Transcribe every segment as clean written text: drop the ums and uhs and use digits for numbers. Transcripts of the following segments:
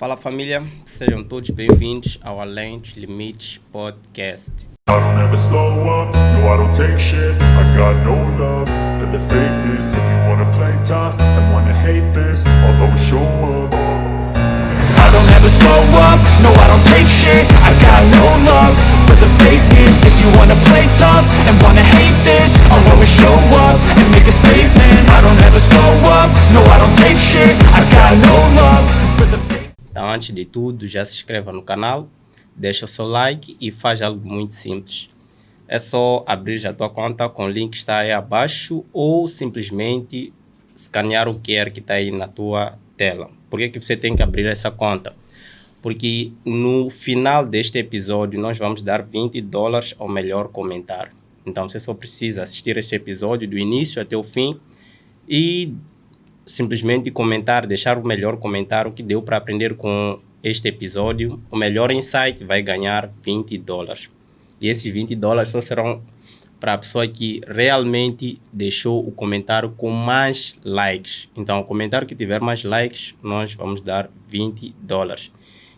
Fala família, sejam todos bem-vindos ao Além dos Limites Podcast. I don't ever slow up, no I don't take shit. I got no love for the fakeness. If you wanna play tough and wanna hate this, I'll always show up. I don't ever slow up, no I don't take shit. I got no love for the fakeness. If you wanna play tough and wanna hate this, I'll always show up and make a statement. I don't ever slow up, no I don't take shit. I got no love for the fakeness. Então, antes de tudo, já se inscreva no canal, deixa o seu like e faz algo muito simples. É só abrir a tua conta com o link que está aí abaixo ou simplesmente escanear o QR que está aí na tua tela. Por que você tem que abrir essa conta? Porque no final deste episódio nós vamos dar $20 ao melhor comentário. Então você só precisa assistir esse episódio do início até o fim e simplesmente comentar, deixar o melhor comentário que deu para aprender com este episódio. O melhor insight vai ganhar $20. E esses $20 só serão para a pessoa que realmente deixou o comentário com mais likes. Então, o comentário que tiver mais likes, nós vamos dar $20.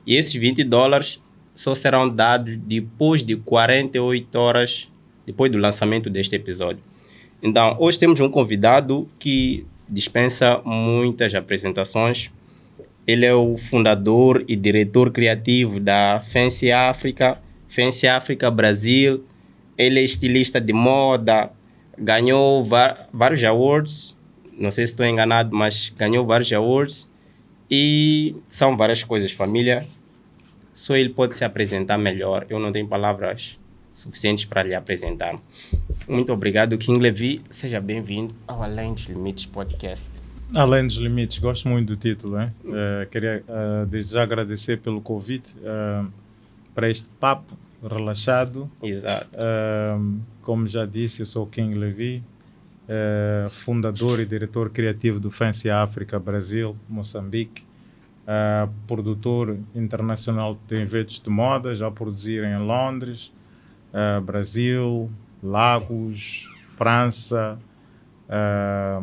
E esses $20 só serão dados depois de 48 horas, depois do lançamento deste episódio. Então, hoje temos um convidado que dispensa muitas apresentações. Ele é o fundador e diretor criativo da Fancy Africa Brasil. Ele é estilista de moda, ganhou vários awards, não sei se estou enganado, mas ganhou vários awards e são várias coisas, família. Só ele pode se apresentar melhor, eu não tenho palavras suficientes para lhe apresentar. Muito obrigado, King Levi. Seja bem-vindo ao Além dos Limites Podcast. Além dos Limites, gosto muito do título. Queria desde já agradecer pelo convite para este papo relaxado. Exato. Como já disse, eu sou o King Levi, fundador e diretor criativo do Fancy Africa Brasil, Moçambique, produtor internacional de eventos de moda, já produzi em Londres, Brasil, Lagos, França,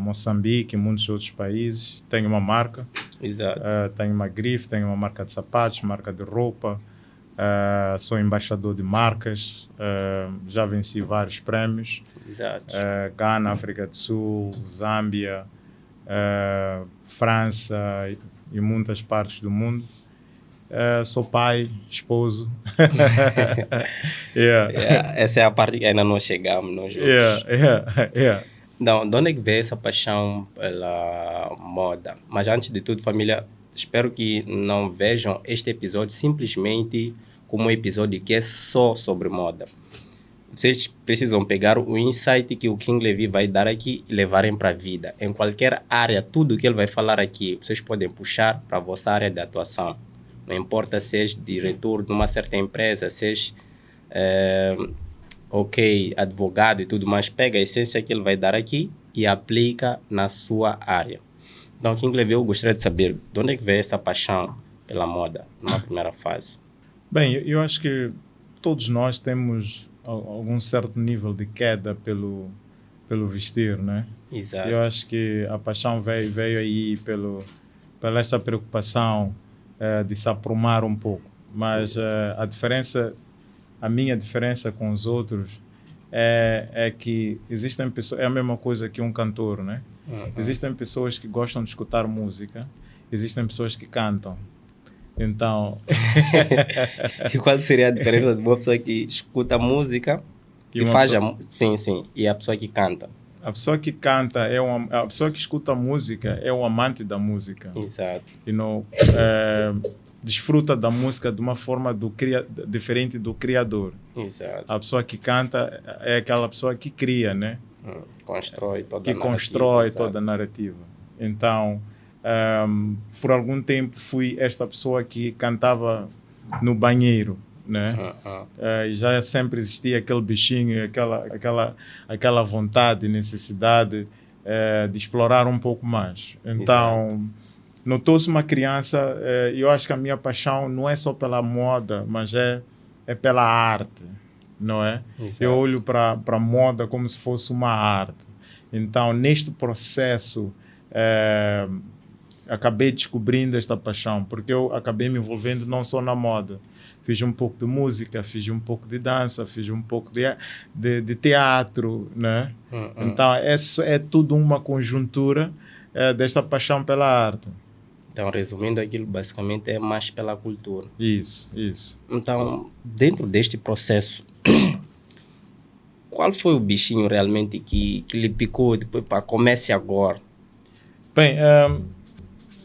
Moçambique e muitos outros países. Tenho uma marca. Exato. Tenho uma grife, tenho uma marca de sapatos, marca de roupa. Sou embaixador de marcas. Já venci vários prémios. Exato. Ghana, África do Sul, Zâmbia, França e muitas partes do mundo. Sou pai, esposo. Essa é a parte que ainda não chegamos. Então, de onde é que veio essa paixão pela moda? Mas antes de tudo, família, espero que não vejam este episódio simplesmente como um episódio que é só sobre moda. Vocês precisam pegar o insight que o King Levi vai dar aqui e levarem para a vida. Em qualquer área, tudo que ele vai falar aqui, vocês podem puxar para a vossa área de atuação. Não importa se és diretor de uma certa empresa, se és advogado e tudo mais, pega a essência que ele vai dar aqui e aplica na sua área. Então, King Levi, eu gostaria de saber de onde é que veio essa paixão pela moda numa primeira fase? Bem, eu acho que todos nós temos algum certo nível de queda pelo vestir, né? Exato. Eu acho que a paixão veio aí pela esta preocupação de se aprumar um pouco, mas a minha diferença com os outros é que existem pessoas, é a mesma coisa que um cantor, né? Uhum. Existem pessoas que gostam de escutar música, existem pessoas que cantam. Então, E qual seria a diferença de uma pessoa que escuta música e faz sim, e a pessoa que canta? a pessoa que canta a pessoa que escuta música é um amante da música. Exato. Desfruta da música de uma forma diferente do criador. Exato. A pessoa que canta é aquela pessoa que cria, né? Constrói toda que a narrativa. constrói toda a narrativa. Então, por algum tempo fui esta pessoa que cantava no banheiro, né? E já sempre existia aquele bichinho, aquela vontade, necessidade de explorar um pouco mais. Então, exato. Notou-se uma criança, eu acho que a minha paixão não é só pela moda, mas é pela arte, não é? Exato. Eu olho para a moda como se fosse uma arte. Então, neste processo acabei descobrindo esta paixão, porque eu acabei me envolvendo não só na moda. Fiz um pouco de música, fiz um pouco de dança, fiz um pouco de teatro, né? Então, essa é tudo uma conjuntura desta paixão pela arte. Então, resumindo aquilo, basicamente é mais pela cultura. Isso. Então, dentro deste processo, qual foi o bichinho realmente que lhe picou depois para comece agora? Bem,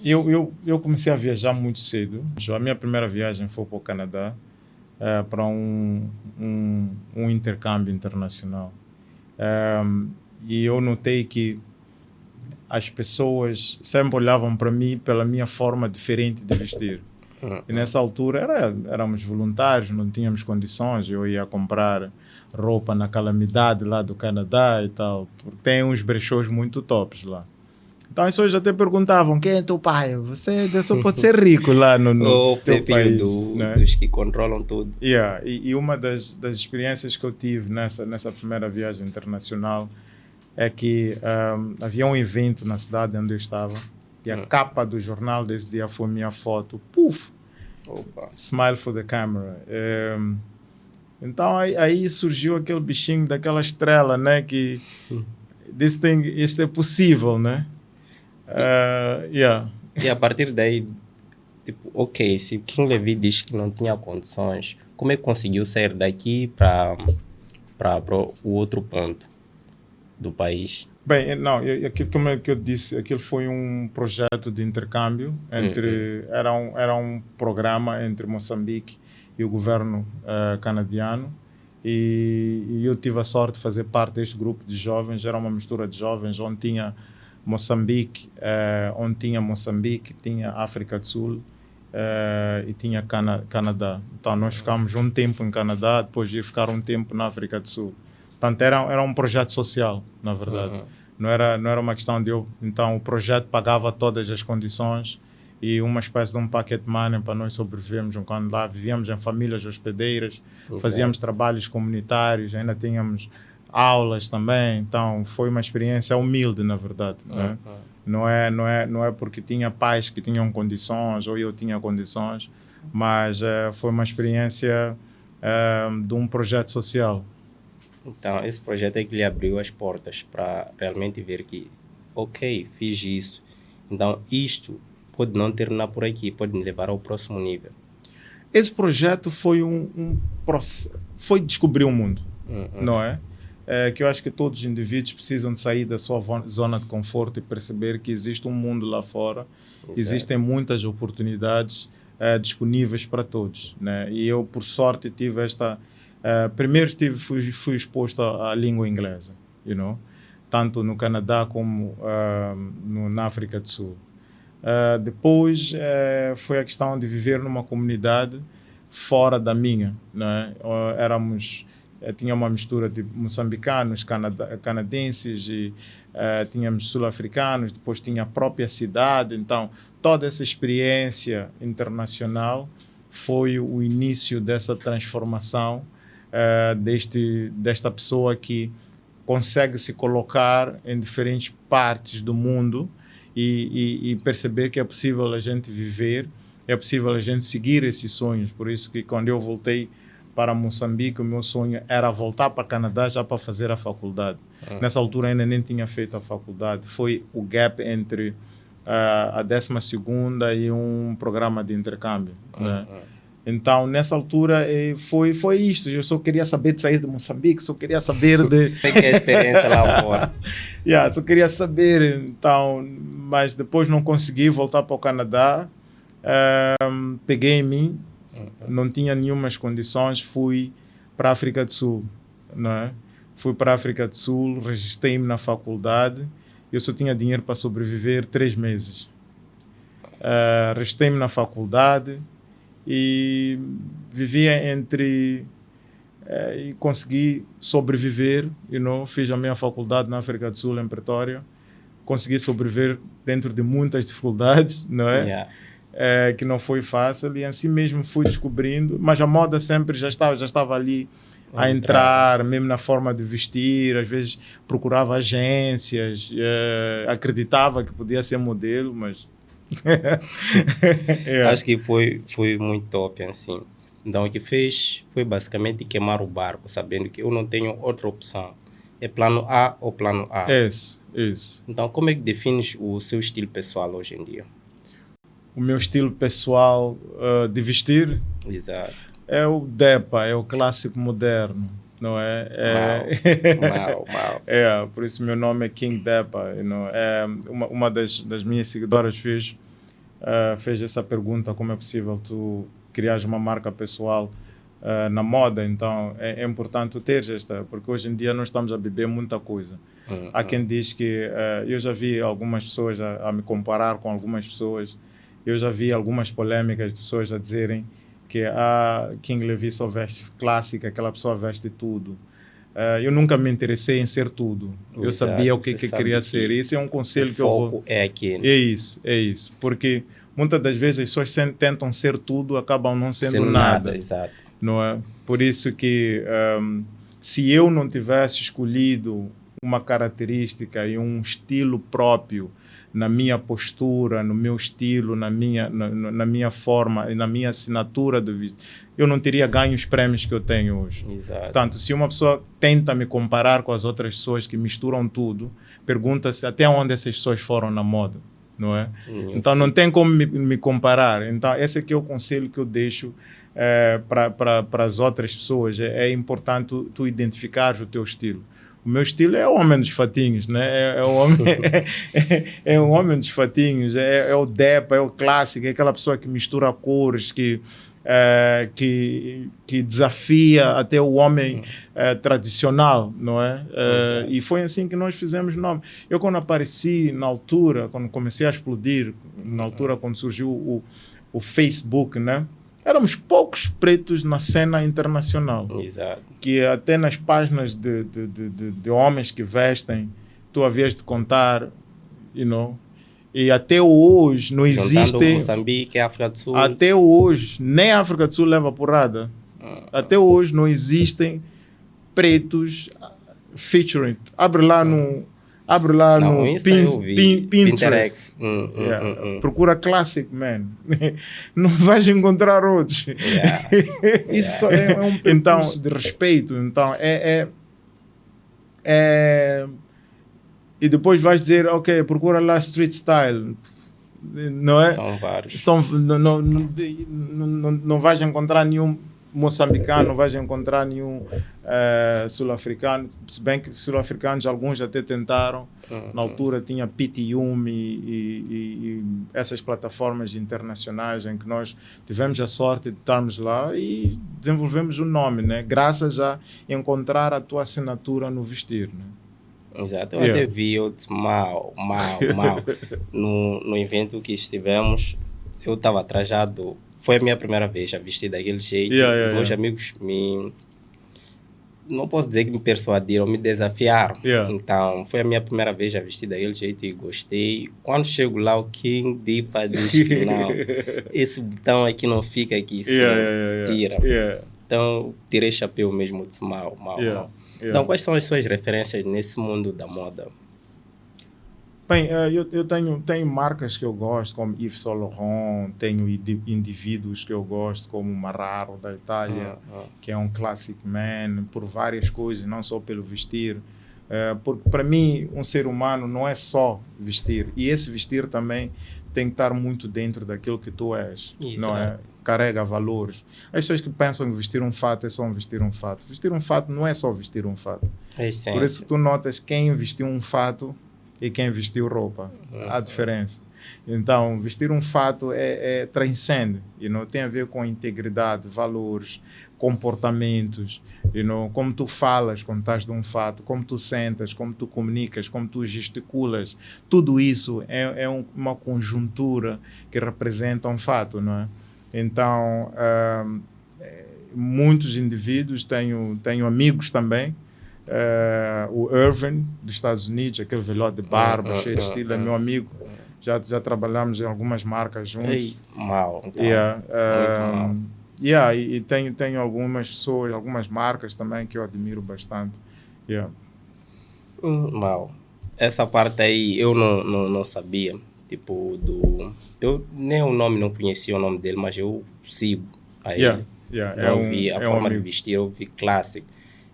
eu comecei a viajar muito cedo. A minha primeira viagem foi para o Canadá, para um intercâmbio internacional. E eu notei que as pessoas sempre olhavam para mim pela minha forma diferente de vestir. E nessa altura éramos voluntários, não tínhamos condições. Eu ia comprar roupa na Calamidade lá do Canadá e tal, porque tem uns brechós muito tops lá. Então as pessoas até perguntavam: quem é teu pai? Você só pode ser rico lá no teu país, né? Dos que controlam tudo. E uma das experiências que eu tive nessa primeira viagem internacional é que havia um evento na cidade onde eu estava e a capa do jornal desse dia foi minha foto. Puf! Opa. Smile for the camera. Então aí surgiu aquele bichinho daquela estrela, né? Que isto é possível, né? E a partir daí, tipo, ok, se King Levi diz que não tinha condições, como é que conseguiu sair daqui para o outro ponto do país? Bem, não, aquilo como é que eu disse, aquilo foi um projeto de intercâmbio entre era um programa entre Moçambique e o governo canadiano, e eu tive a sorte de fazer parte deste grupo de jovens. Era uma mistura de jovens onde tinha Moçambique, tinha África do Sul e tinha Canadá. Então nós ficámos um tempo em Canadá, depois ia ficar um tempo na África do Sul. Portanto, era um projeto social, na verdade. Não era uma questão de eu... Então, o projeto pagava todas as condições e uma espécie de um pocket money para nós sobrevivermos. Quando lá vivíamos em famílias hospedeiras, fazíamos trabalhos comunitários, ainda tínhamos aulas também. Então, foi uma experiência humilde, na verdade. Né? Não é porque tinha pais que tinham condições ou eu tinha condições, mas foi uma experiência de um projeto social. Então, esse projeto é que lhe abriu as portas para realmente ver que, ok, fiz isso. Então, isto pode não terminar por aqui, pode me levar ao próximo nível. Esse projeto foi foi descobrir o mundo, não é? Que eu acho que todos os indivíduos precisam de sair da sua zona de conforto e perceber que existe um mundo lá fora, existem muitas oportunidades disponíveis para todos, né? E eu, por sorte, tive esta... primeiro fui exposto à língua inglesa, tanto no Canadá como na África do Sul. Depois foi a questão de viver numa comunidade fora da minha, né? Tinha uma mistura de moçambicanos, canadenses e tínhamos sul-africanos, depois tinha a própria cidade. Então toda essa experiência internacional foi o início dessa transformação desta pessoa que consegue se colocar em diferentes partes do mundo e perceber que é possível a gente viver, é possível a gente seguir esses sonhos. Por isso que quando eu voltei para Moçambique, o meu sonho era voltar para o Canadá já para fazer a faculdade. Nessa altura ainda nem tinha feito a faculdade. Foi o gap entre a 12ª e um programa de intercâmbio, né? Então, nessa altura, foi isto. Eu só queria saber de sair de Moçambique, só queria saber de... Tem que a experiência lá fora. Só queria saber. Então, mas depois não consegui voltar para o Canadá. Peguei em mim, não tinha nenhumas condições, fui para a África do Sul, né? Fui para a África do Sul, registrei-me na faculdade. Eu só tinha dinheiro para sobreviver 3 meses. Registrei-me na faculdade e vivia e consegui sobreviver. Fiz a minha faculdade na África do Sul, em Pretória. Consegui sobreviver dentro de muitas dificuldades, não é? Que não foi fácil, e assim mesmo fui descobrindo. Mas a moda sempre já estava ali a entrar, mesmo na forma de vestir. Às vezes procurava agências, acreditava que podia ser modelo, mas Yeah. Acho que foi muito top, assim. Então, o que fez foi basicamente queimar o barco, sabendo que eu não tenho outra opção. É plano A ou plano A. Isso. Então, como é que defines o seu estilo pessoal hoje em dia? O meu estilo pessoal de vestir Exato. é o DEPA, é o clássico moderno, não é? Mau. É, por isso meu nome é King Depa. Uma das minhas seguidoras fez essa pergunta: como é possível tu criares uma marca pessoal na moda? Então é importante ter esta, porque hoje em dia nós estamos a beber muita coisa. Há quem diz que eu já vi algumas pessoas a me comparar com algumas pessoas. Eu já vi algumas polêmicas de pessoas a dizerem que a King Levi só veste clássica, aquela pessoa veste tudo. Eu nunca me interessei em ser tudo. Eu sabia o que queria ser. Esse é um conselho que eu vou... O foco é aquele. É isso. Porque muitas das vezes as pessoas tentam ser tudo, acabam não sendo nada. Exato. Não é? Por isso que se eu não tivesse escolhido uma característica e um estilo próprio na minha postura, no meu estilo, na minha forma e na minha assinatura do vídeo, eu não teria ganho os prêmios que eu tenho hoje. Exato. Portanto, se uma pessoa tenta me comparar com as outras pessoas que misturam tudo, pergunta-se até onde essas pessoas foram na moda, não é? Então, não tem como me comparar. Então, esse aqui é o conselho que eu deixo para as outras pessoas. É importante tu identificares o teu estilo. O meu estilo é o homem dos fatinhos, né? É o homem dos fatinhos, é o Depa, é o clássico, é aquela pessoa que mistura cores, que desafia até o homem tradicional, não é? E foi assim que nós fizemos o nome. Eu, quando apareci na altura, quando comecei a explodir, na altura quando surgiu o Facebook, né? Éramos poucos pretos na cena internacional. Exato. Que até nas páginas de homens que vestem, tu havias de contar, e até hoje não existe... Juntando Moçambique e África do Sul. Até hoje, nem a África do Sul leva porrada. Até hoje não existem pretos featuring. Abre lá no Pinterest. Procura Classic Man. Não vais encontrar outros. Isso é um então de respeito. Então e depois vais dizer, ok, procura lá Street Style. Não é? São vários. Não vais encontrar nenhum moçambicano, não vais encontrar nenhum sul-africano, se bem que sul-africanos alguns até tentaram. Na altura tinha Pitium e essas plataformas internacionais em que nós tivemos a sorte de estarmos lá e desenvolvemos o nome, né? Graças a encontrar a tua assinatura no vestir, né? Exato, eu até vi, eu disse mal. No evento que estivemos, eu estava trajado. Foi a minha primeira vez a vestir daquele jeito. Meus amigos não posso dizer que me persuadiram, me desafiaram. Então, foi a minha primeira vez a vestir daquele jeito e gostei. Quando chego lá, o King Depa diz que não, esse botão aqui não fica aqui, tira. Então, tirei chapéu mesmo, disse mal. Então, quais são as suas referências nesse mundo da moda? Bem, eu tenho marcas que eu gosto, como Yves Saint Laurent, tenho indivíduos que eu gosto, como Marraro, da Itália, que é um classic man, por várias coisas, não só pelo vestir. Porque, para mim, um ser humano não é só vestir, e esse vestir também tem que estar muito dentro daquilo que tu és. Isso, não é? Carrega valores. As pessoas que pensam que vestir um fato é só vestir um fato. Vestir um fato não é só vestir um fato. Por isso que tu notas quem vestiu um fato e quem vestiu roupa. A diferença. Então, vestir um fato transcende. Tem a ver com integridade, valores, comportamentos. Como tu falas quando estás de um fato, como tu sentas, como tu comunicas, como tu gesticulas. Tudo isso é uma conjuntura que representa um fato, não é? Então, muitos indivíduos, tenho amigos também. O Irving, dos Estados Unidos, aquele velhote de barba, cheio de estilo, é meu amigo. Já trabalhamos em algumas marcas juntos. E tenho algumas pessoas, algumas marcas também que eu admiro bastante. Essa parte aí eu não sabia. tipo eu nem o nome não conhecia o nome dele, mas eu sigo a ele. Então, eu vi a forma de vestir, eu vi clássico.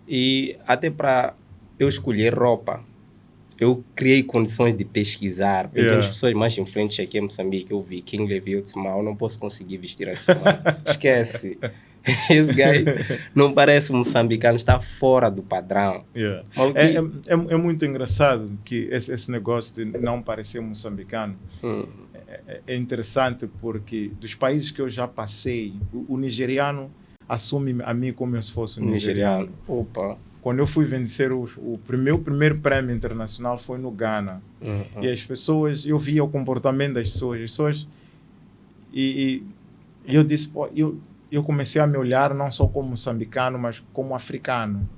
E até para eu escolher roupa, eu criei condições de pesquisar. Pelas pessoas mais influentes aqui em Moçambique, eu vi King Levi, eu disse, mal, eu não posso conseguir vestir assim, mano. Esquece. Esse gajo não parece moçambicano, está fora do padrão. É muito engraçado que esse negócio de não parecer moçambicano. É interessante porque dos países que eu já passei, o nigeriano assume a mim como se fosse um nigeriano. Opa! Quando eu fui vencer o meu primeiro prémio internacional foi no Ghana. E as pessoas, eu via o comportamento das pessoas e eu disse, pô, eu comecei a me olhar não só como moçambicano, mas como africano,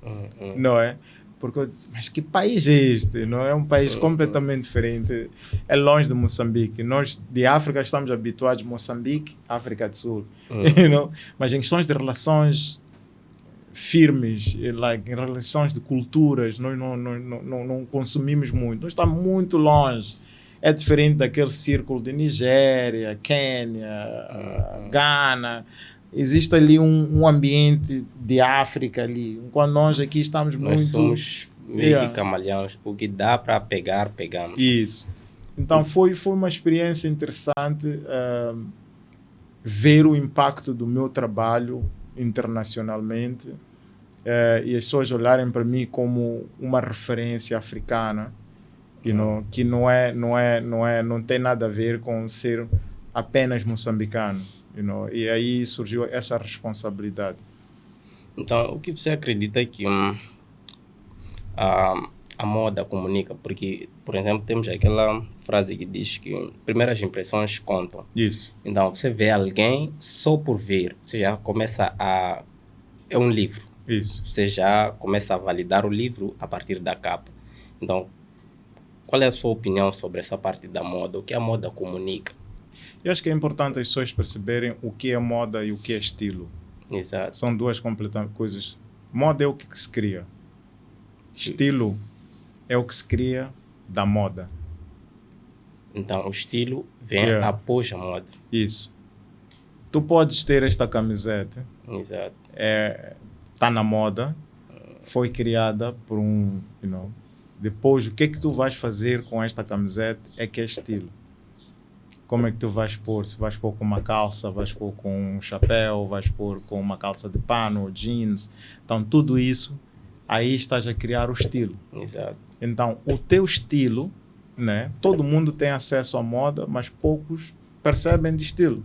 não é? Porque eu disse, mas que país é este? Não é um país completamente diferente, é longe de Moçambique. Nós de África estamos habituados a Moçambique, África do Sul, mas em questões de relações firmes, em relações de culturas, nós não consumimos muito, nós estamos muito longe. É diferente daquele círculo de Nigéria, Quênia, Ghana. Existe ali um ambiente de África ali, enquanto nós aqui estamos nós muito... somos meio que camaleões, o que dá para pegar, pegamos. Isso. Então foi uma experiência interessante ver o impacto do meu trabalho internacionalmente e as pessoas olharem para mim como uma referência africana, que não tem nada a ver com ser apenas moçambicano. E aí surgiu essa responsabilidade. Então, o que você acredita que a moda comunica? Porque, por exemplo, temos aquela frase que diz que primeiras impressões contam. Isso. Então, você vê alguém só por ver, você já começa a... É um livro. Isso. Você já começa a validar o livro a partir da capa. Então, qual é a sua opinião sobre essa parte da moda? O que a moda comunica? Eu acho que é importante as pessoas perceberem o que é moda e o que é estilo. Exato. São duas completamente coisas. Moda é o que se cria. Estilo é o que se cria da moda. Então, o estilo vem após a moda. Isso. Tu podes ter esta camiseta. Exato. Está na moda. Foi criada por Depois, o que é que tu vais fazer com esta camiseta é que é estilo. Como é que tu vais pôr? Se vais pôr com uma calça, vais pôr com um chapéu, vais pôr com uma calça de pano ou jeans. Então, tudo isso, aí estás a criar o estilo. Exato. Então, o teu estilo, né? Todo mundo tem acesso à moda, mas poucos percebem de estilo.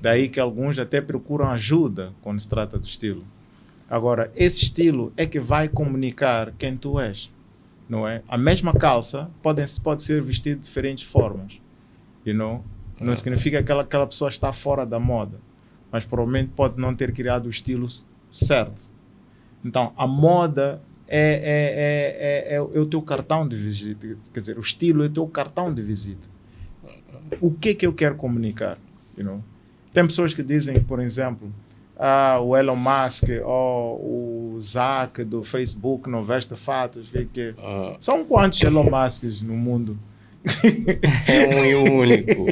Daí que alguns até procuram ajuda quando se trata do estilo. Agora, esse estilo é que vai comunicar quem tu és, não é? A mesma calça pode ser vestida de diferentes formas. Não significa que aquela pessoa está fora da moda, mas provavelmente pode não ter criado o estilo certo. Então, a moda é o teu cartão de visita, quer dizer, o estilo é o teu cartão de visita. O que eu quero comunicar? Tem pessoas que dizem, por exemplo, o Elon Musk ou o Zuck do Facebook não veste fatos. São quantos Elon Musks no mundo? É um e único.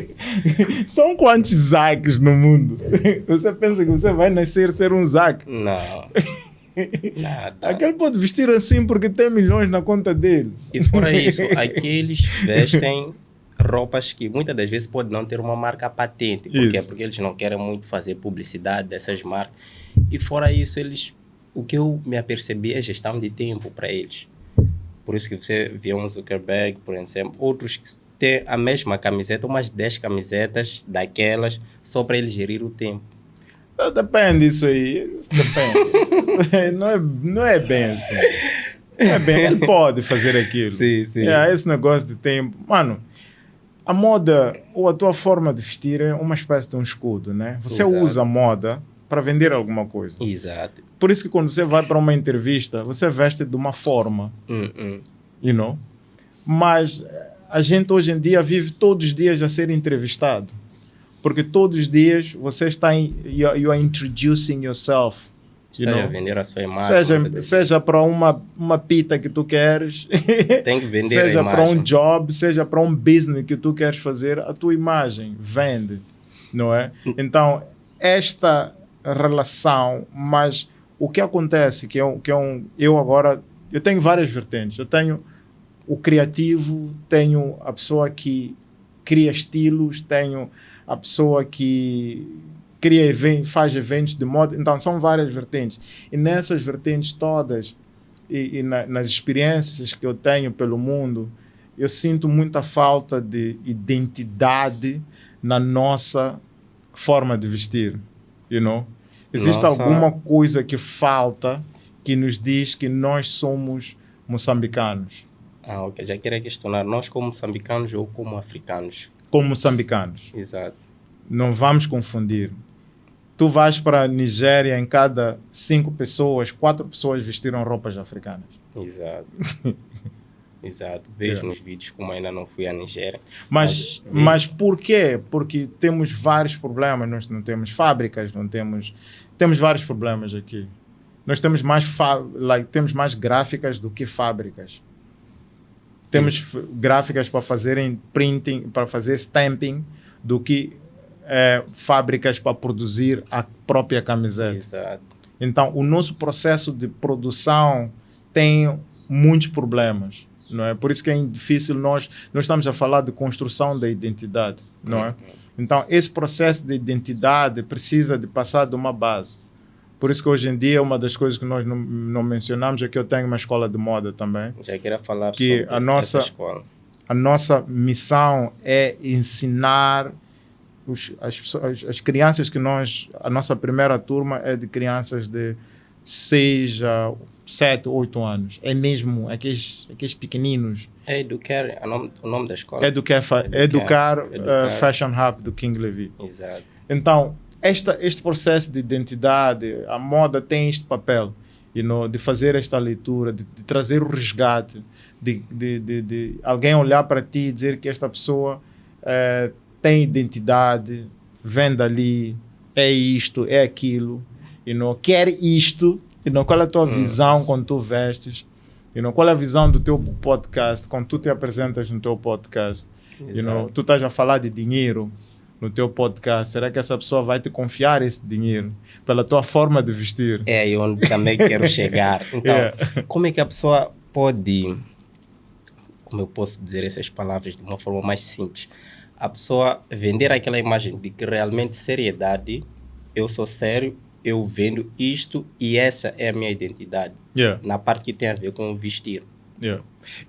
São quantos Zucks no mundo? Você pensa que você vai nascer ser um Zuck? Não. Nada. Aquele pode vestir assim porque tem milhões na conta dele. E fora isso, aqueles vestem roupas que muitas das vezes podem não ter uma marca patente. Por quê? Porque eles não querem muito fazer publicidade dessas marcas. E fora isso, o que eu me apercebi é gestão de tempo para eles. Por isso que você vê um Zuckerberg, por exemplo, outros que têm a mesma camiseta, umas 10 camisetas daquelas, só para ele gerir o tempo. Depende disso aí. Isso depende. Não é bem assim. Não é bem. Ele pode fazer aquilo. Sim. Esse negócio de tempo. Mano, a moda ou a tua forma de vestir é uma espécie de um escudo, né? Você usa a moda para vender alguma coisa. Exato. Por isso que quando você vai para uma entrevista, você veste de uma forma. Mas a gente hoje em dia vive todos os dias a ser entrevistado. Porque todos os dias você está you are introducing yourself Está a vender a sua imagem. Seja para uma pita que tu queres, tem que vender seja a imagem. para um job, seja para um business que tu queres fazer, a tua imagem vende, não é? Então, esta relação, mas o que acontece, eu tenho várias vertentes. Eu tenho o criativo, tenho a pessoa que cria estilos, tenho a pessoa que faz eventos de moda. Então, são várias vertentes. E nessas vertentes todas, nas experiências que eu tenho pelo mundo, eu sinto muita falta de identidade na nossa forma de vestir. You know? Existe alguma coisa que falta que nos diz que nós somos moçambicanos. Ok. Já queria questionar, nós como moçambicanos ou como africanos? Como moçambicanos. Exato. Não vamos confundir. Tu vais para a Nigéria, em cada 5 pessoas, 4 pessoas vestiram roupas africanas. Exato. Exato. Vejo nos vídeos, como ainda não fui à Nigéria. Mas por quê? Porque temos vários problemas. Nós não temos fábricas, temos vários problemas aqui. Nós temos temos mais gráficas do que fábricas. Temos gráficas para fazerem printing, para fazer stamping, do que fábricas para produzir a própria camiseta. Exato. Então, o nosso processo de produção tem muitos problemas, não é? Por isso que é difícil nós estamos a falar de construção da identidade, não é? Então, esse processo de identidade precisa de passar de uma base. Por isso que hoje em dia, uma das coisas que nós não mencionamos é que eu tenho uma escola de moda também. Já queria falar que sobre essa escola. A nossa missão é ensinar as crianças a nossa primeira turma é de crianças de 6 a 7, 8 anos. É mesmo aqueles pequeninos. É Educar, o nome da escola? Educar Fashion Hub do King Levi. Exato. Então, este processo de identidade, a moda tem este papel, de fazer esta leitura, de trazer o resgate, de alguém olhar para ti e dizer que esta pessoa tem identidade, vem dali, é isto, é aquilo, quer isto, qual é a tua visão quando tu vestes, qual é a visão do teu podcast, quando tu te apresentas no teu podcast, tu estás a falar de dinheiro no teu podcast, será que essa pessoa vai te confiar esse dinheiro pela tua forma de vestir? É aí onde também quero chegar. Então, como é que a pessoa pode, como eu posso dizer essas palavras de uma forma mais simples, a pessoa vender aquela imagem de que realmente seriedade, eu sou sério, eu vendo isto e essa é a minha identidade. Na parte que tem a ver com vestir.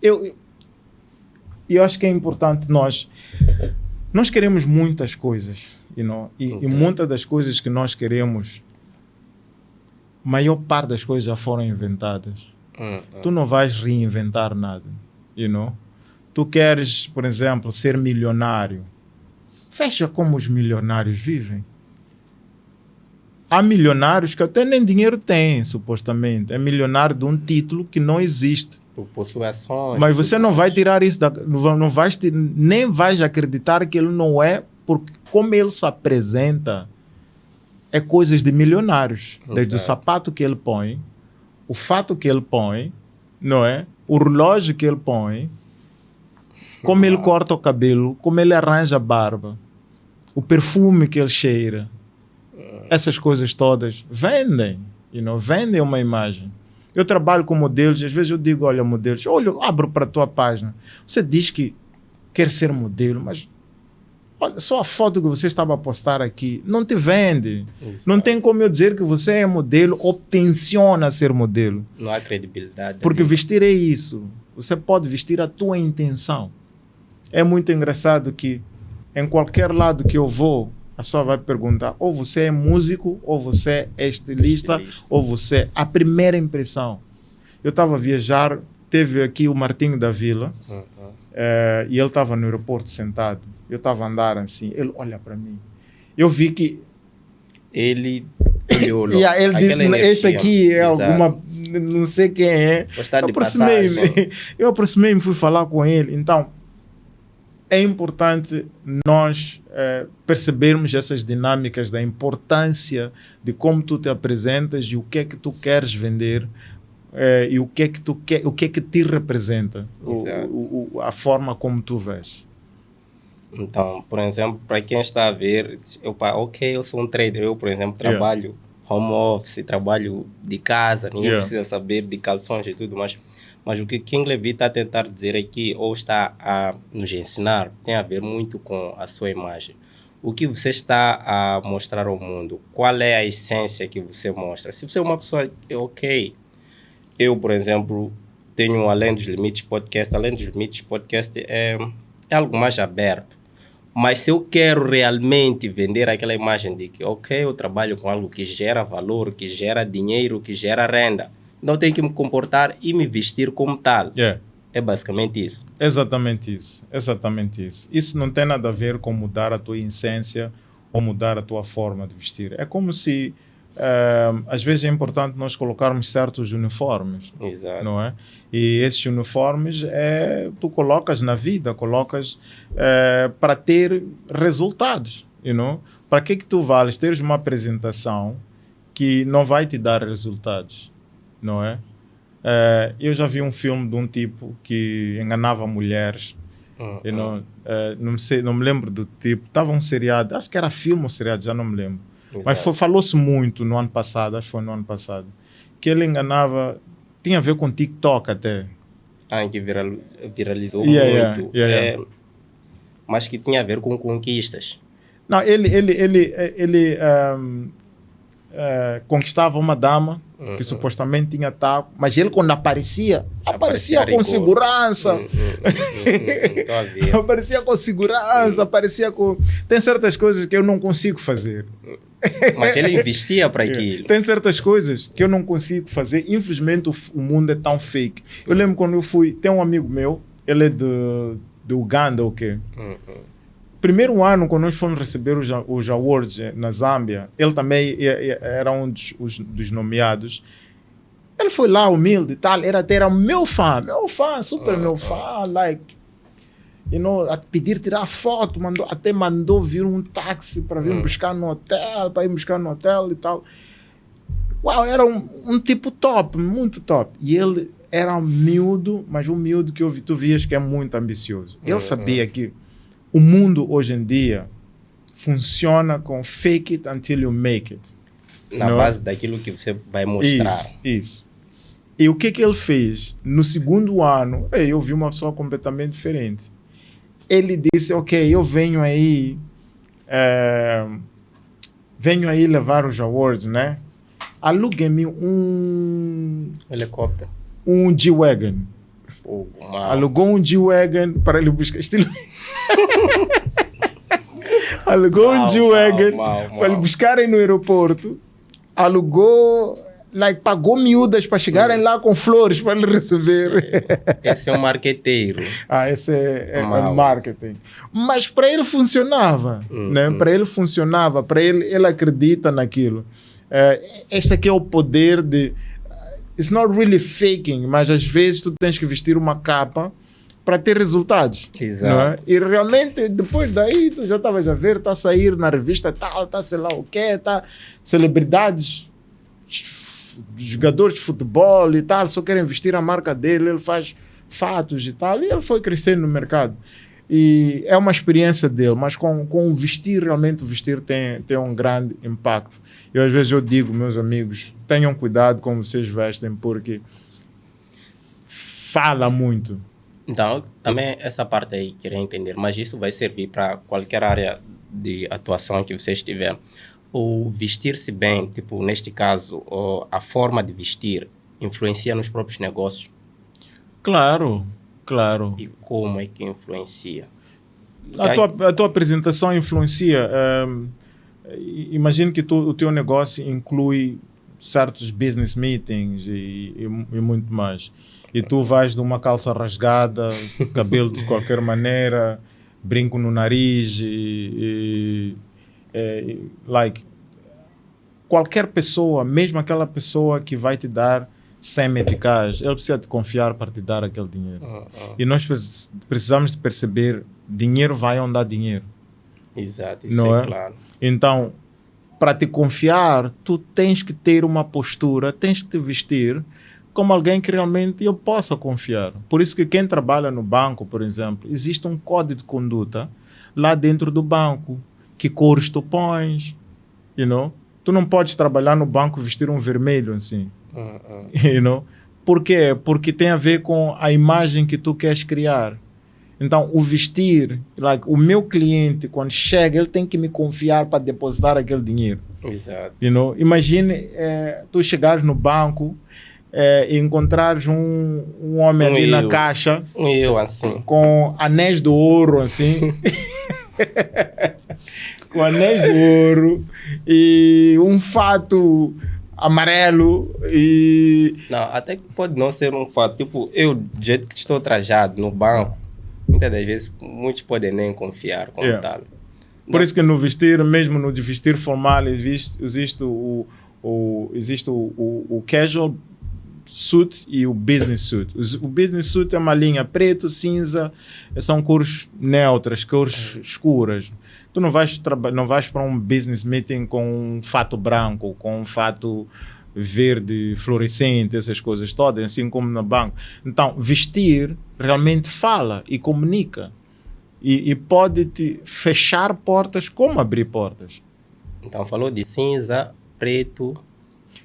Eu acho que é importante nós queremos muitas coisas, e muitas das coisas que nós queremos, a maior parte das coisas já foram inventadas. Tu não vais reinventar nada, Tu queres, por exemplo, ser milionário. Veja como os milionários vivem. Há milionários que até nem dinheiro têm, supostamente. É milionário de um título que não existe. Possui ações. Mas você não vai tirar isso, nem vais acreditar que ele não é, porque como ele se apresenta, é coisas de milionários. Desde o sapato que ele põe, o fato que ele põe, não é? O relógio que ele põe, como ele corta o cabelo, como ele arranja a barba, o perfume que ele cheira. Essas coisas todas vendem, vendem uma imagem. Eu trabalho com modelos, às vezes eu digo, olha, modelos, abro para a tua página. Você diz que quer ser modelo, mas olha, só a foto que você estava a postar aqui não te vende. Exato. Não tem como eu dizer que você é modelo ou tenciona ser modelo. Não há credibilidade. Porque vestir é isso. Você pode vestir a tua intenção. É muito engraçado que em qualquer lado que eu vou, a pessoa vai perguntar, ou você é músico, ou você é estilista, ou você... A primeira impressão. Eu estava a viajar, teve aqui o Martinho da Vila, e ele estava no aeroporto sentado. Eu estava a andar assim, ele olha para mim. Eu vi que... Ele olhou. Ele disse, este aqui é alguma... Não sei quem é. Eu aproximei-me e fui falar com ele. Então, é importante nós percebermos essas dinâmicas da importância de como tu te apresentas e o que é que tu queres vender e o que é que tu quer, o que é que te representa, a forma como tu vês. Então, por exemplo, para quem está a ver, eu sou um trader, eu, por exemplo, trabalho home office, trabalho de casa, ninguém precisa saber de calções e tudo mais. Mas o que King Levy está a tentar dizer aqui, ou está a nos ensinar, tem a ver muito com a sua imagem. O que você está a mostrar ao mundo? Qual é a essência que você mostra? Se você é uma pessoa, eu, por exemplo, tenho Além dos Limites podcast. Além dos Limites podcast é algo mais aberto. Mas se eu quero realmente vender aquela imagem de que, eu trabalho com algo que gera valor, que gera dinheiro, que gera renda, então tenho que me comportar e me vestir como tal. É basicamente isso. Exatamente isso. Exatamente isso. Isso não tem nada a ver com mudar a tua essência ou mudar a tua forma de vestir. É como se, às vezes é importante nós colocarmos certos uniformes. Exato. Não é? E esses uniformes tu colocas na vida, colocas para ter resultados. Para que tu vales teres uma apresentação que não vai te dar resultados? Não é? Eu já vi um filme de um tipo que enganava mulheres. Não me lembro do tipo. Estava um seriado, acho que era filme ou seriado, já não me lembro. Exato. Mas falou-se muito no ano passado, acho que foi no ano passado, que ele enganava, tinha a ver com TikTok até. Que viralizou muito. Mas que tinha a ver com conquistas. Não, ele conquistava uma dama que supostamente tinha taco, mas ele quando aparecia com segurança. Aparecia com segurança, aparecia com... Tem certas coisas que eu não consigo fazer. Mas ele investia para aquilo. Tem certas coisas que eu não consigo fazer. Infelizmente o mundo é tão fake. Eu lembro quando eu fui... Tem um amigo meu, ele é de Uganda, o quê? Primeiro ano, quando nós fomos receber os awards na Zâmbia, ele também era um dos nomeados. Ele foi lá, humilde e tal, era meu fã, super meu fã, a pedir tirar foto, até mandou vir um táxi para vir buscar no hotel, para ir buscar no hotel e tal. Uau, era um tipo top, muito top. E ele era miúdo, mas um miúdo que tu vias que é muito ambicioso. Ele sabia que o mundo hoje em dia funciona com fake it until you make it. Na base daquilo que você vai mostrar. Isso. E o que ele fez? No segundo ano, eu vi uma pessoa completamente diferente. Ele disse, eu venho aí levar os awards, né? Alugue-me um helicóptero. Um G-Wagon. Alugou um G-Wagon para ele buscar estilo. Alugou um G-Wagon para ele buscarem no aeroporto. Alugou, pagou miúdas para chegarem lá com flores para ele receber. Esse é um marqueteiro. Esse é marketing. Mas para ele funcionava, né? Para ele funcionava, para ele acredita naquilo. Este aqui é o poder de... It's not really faking, mas às vezes tu tens que vestir uma capa para ter resultados. Exato. Não é? E realmente, depois daí, tu já estavas a ver, está a sair na revista tal, está sei lá o quê, tá celebridades, jogadores de futebol e tal, só querem vestir a marca dele, ele faz fatos e tal, e ele foi crescendo no mercado. E é uma experiência dele, mas com o vestir, realmente o vestir tem um grande impacto. Às vezes eu digo, meus amigos, tenham cuidado como vocês vestem, porque fala muito. Então, também essa parte aí, queria entender, mas isso vai servir para qualquer área de atuação que vocês tiverem. O vestir-se bem, tipo, neste caso, a forma de vestir influencia nos próprios negócios? Claro. E como é que influencia? A tua apresentação influencia. Imagino que o teu negócio inclui certos business meetings e muito mais. E tu vais de uma calça rasgada, cabelo de qualquer maneira, brinco no nariz qualquer pessoa, mesmo aquela pessoa que vai te dar sem-eficaz, ele precisa de confiar para te dar aquele dinheiro. E nós precisamos de perceber, dinheiro vai onde há dinheiro. Exato, isso Não é é? claro. Então, para te confiar, tu tens que ter uma postura, tens que te vestir como alguém que realmente eu possa confiar. Por isso que quem trabalha no banco, por exemplo, existe um código de conduta lá dentro do banco. Que cores tu pões, you know? Tu não podes trabalhar no banco e vestir um vermelho assim. You know? Por quê? Porque tem a ver com a imagem que tu queres criar. Então, o vestir, o meu cliente, quando chega, ele tem que me confiar para depositar aquele dinheiro. Exato. You know? Imagine tu chegares no banco e encontrares um homem ali na caixa Eu assim. com anéis de ouro, assim. Com anéis de ouro e um fato amarelo e... Não, até que pode não ser um fato. Tipo, eu, do jeito que estou trajado no banco, muitas das vezes, muitos podem nem confiar como tal. Por isso que no vestir, mesmo no de vestir formal, existe o casual suit e o business suit. O business suit é uma linha preto, cinza, são cores neutras, cores escuras. Tu não vais para um business meeting com um fato branco, com um fato verde fluorescente, essas coisas todas, assim como no banco. Então, vestir realmente fala e comunica. E pode te fechar portas como abrir portas. Então, falou de cinza, preto.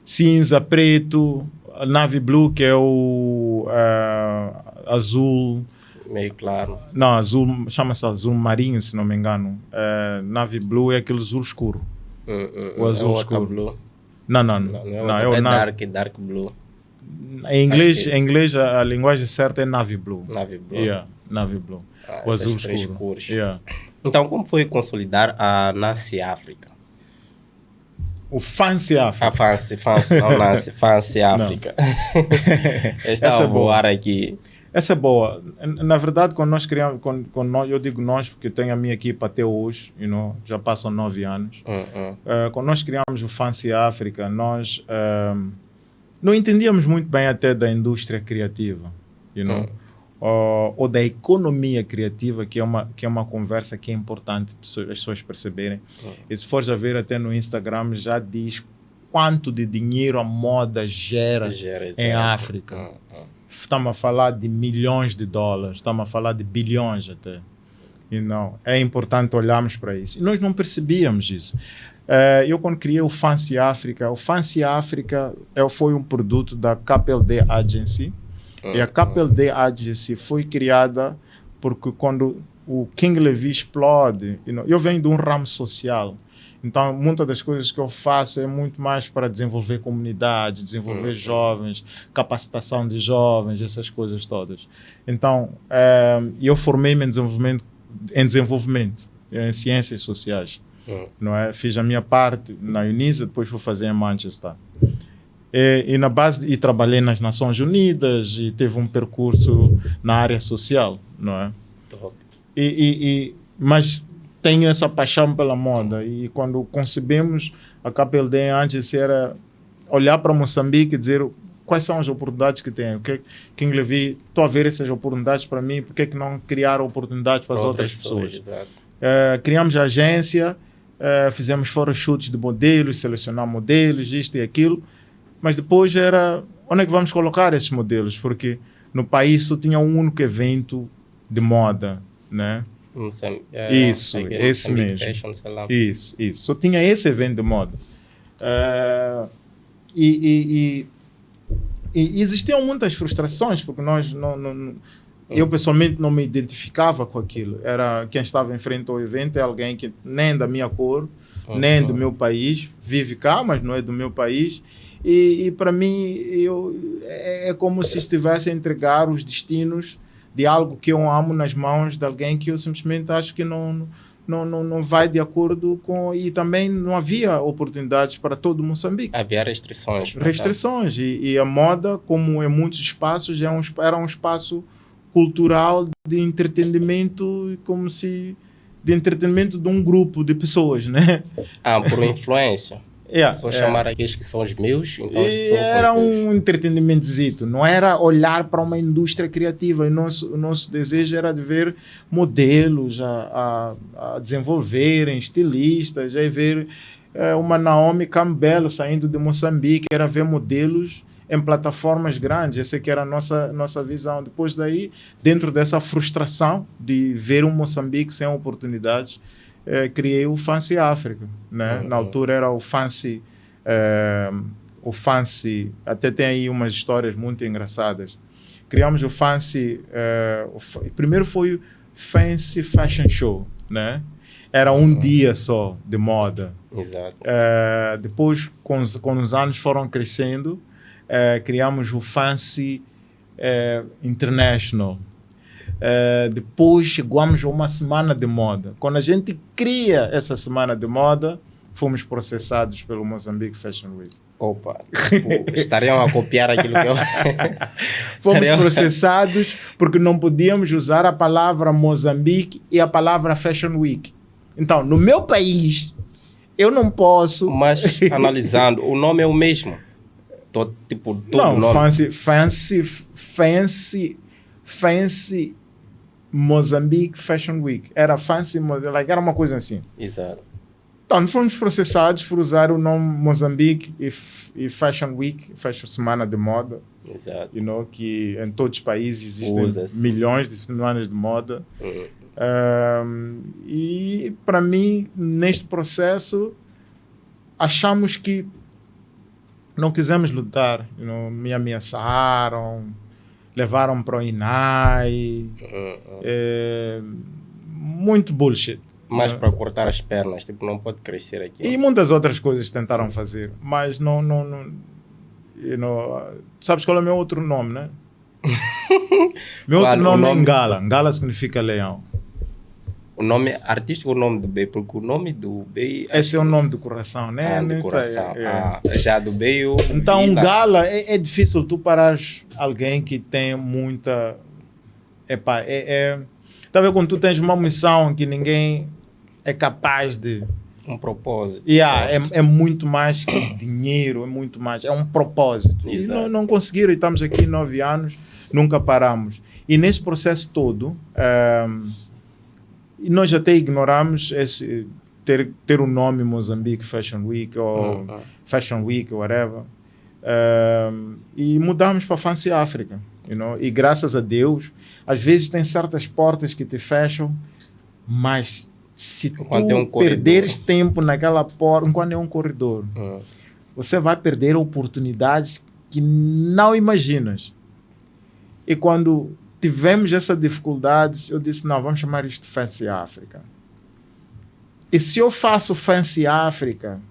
Cinza, preto, navy blue, que é o azul. Meio claro. Não, azul, chama-se azul marinho, se não me engano. Navy blue é aquele azul escuro. O azul escuro. Blue. Não, é o dark blue. Em inglês a linguagem certa é navy blue. Navy blue. Yeah, navy blue. O azul escuro. Cores. Yeah. Então, como foi consolidar a Nasce África? O Fancy África. A Fancy, não Nasce, Fancy África. Esta Essa é é boa. voar aqui. Essa é boa. Na verdade, quando nós criamos, quando nós, eu digo nós porque eu tenho a minha equipa até hoje, já passam 9 anos. Quando nós criamos o Fancy África, nós não entendíamos muito bem até da indústria criativa, ou da economia criativa, que é uma conversa que é importante as pessoas perceberem. E se fores a ver até no Instagram, já diz quanto de dinheiro a moda gera em África. Estamos a falar de milhões de dólares, estamos a falar de bilhões até. E não, é importante olharmos para isso. E nós não percebíamos isso. Eu, quando criei o Fancy África foi um produto da KPLD Agency. E a KPLD Agency foi criada porque quando o King Levi explode, eu venho de um ramo social. Então, muitas das coisas que eu faço é muito mais para desenvolver comunidade, desenvolver jovens, capacitação de jovens, essas coisas todas. Então, eu formei-me em desenvolvimento, em ciências sociais. Não é? Fiz a minha parte na Unisa, depois fui fazer em Manchester. E trabalhei nas Nações Unidas e teve um percurso na área social, não é? Mas tenho essa paixão pela moda e quando concebemos a KPLD antes era olhar para Moçambique e dizer quais são as oportunidades que tem. King Levi, estou a ver essas oportunidades para mim, por que não criar oportunidades para as outras pessoas? Criamos a agência, fizemos photoshoots de modelos, selecionar modelos, isto e aquilo, mas depois era onde é que vamos colocar esses modelos? Porque no país só tinha um único evento de moda, né? Isso, esse mesmo. Fashion, isso. Só tinha esse evento de moda. E existiam muitas frustrações, porque eu pessoalmente não me identificava com aquilo. Era quem estava em frente ao evento, é alguém que nem da minha cor, nem do meu país, vive cá, mas não é do meu país. E para mim, é como se estivesse a entregar os destinos de algo que eu amo nas mãos de alguém que eu simplesmente acho que não vai de acordo com... E também não havia oportunidades para todo Moçambique. Havia restrições. Restrições. E a moda, como em muitos espaços, era um espaço cultural de entretenimento, de entretenimento de um grupo de pessoas, né? Por influência. Só chamar aqueles que são os meus, então são era os meus. um entretenimentozito, não era olhar para uma indústria criativa. O nosso desejo era de ver modelos a desenvolverem, estilistas, aí ver uma Naomi Campbell saindo de Moçambique, era ver modelos em plataformas grandes. Essa que era a nossa visão. Depois daí, dentro dessa frustração de ver um Moçambique sem oportunidades, criei o Fancy África, né? Na altura era o Fancy, até tem aí umas histórias muito engraçadas. Criamos o Fancy, primeiro foi o Fancy Fashion Show, né? Era um dia só de moda. Exato. Depois, com os anos foram crescendo, criamos o Fancy International. Depois chegamos a uma semana de moda. Quando a gente cria essa semana de moda, fomos processados pelo Mozambique Fashion Week. Opa, tipo, estariam a copiar aquilo que eu... Fomos processados porque não podíamos usar a palavra Moçambique e a palavra Fashion Week. Então, no meu país, eu não posso... Mas, analisando, o nome é o mesmo. Todo não, nome. Fancy Mozambique Fashion Week. Era Fancy, era uma coisa assim. Exato. Então, fomos processados por usar o nome Mozambique e Fashion Week, Fashion Semana de Moda. Exato. Que em todos os países existem milhões de semanas de moda. E, para mim, neste processo, achamos que não quisemos lutar. Me ameaçaram, levaram para o INAI. Muito bullshit. Mas para cortar as pernas, tipo, não pode crescer aqui. E muitas outras coisas tentaram fazer, mas não sabes qual é o meu outro nome, né? Meu outro nome é Ngala. Ngala significa leão. O nome artístico ou o nome do Bey? Porque o nome do Bey... Esse é o nome do coração, né? Do coração. Já do Bey... Então, Ngala, é difícil tu parares alguém que tem muita... Tá vendo quando tu tens uma missão que ninguém é capaz de... Um propósito. É muito mais que dinheiro, é muito mais... É um propósito. Exato. E não conseguiram, e estamos aqui 9 anos, nunca paramos. E nesse processo todo... E nós até ignoramos ter o nome Mozambique Fashion Week ou Fashion Week, whatever. E mudamos para Fancy África. E graças a Deus, às vezes tem certas portas que te fecham, mas se tu perderes tempo naquela porta, enquanto é um corredor, você vai perder oportunidades que não imaginas. E quando tivemos essa dificuldade, eu disse, não, vamos chamar isto de Fancy África. E se eu faço Fancy África,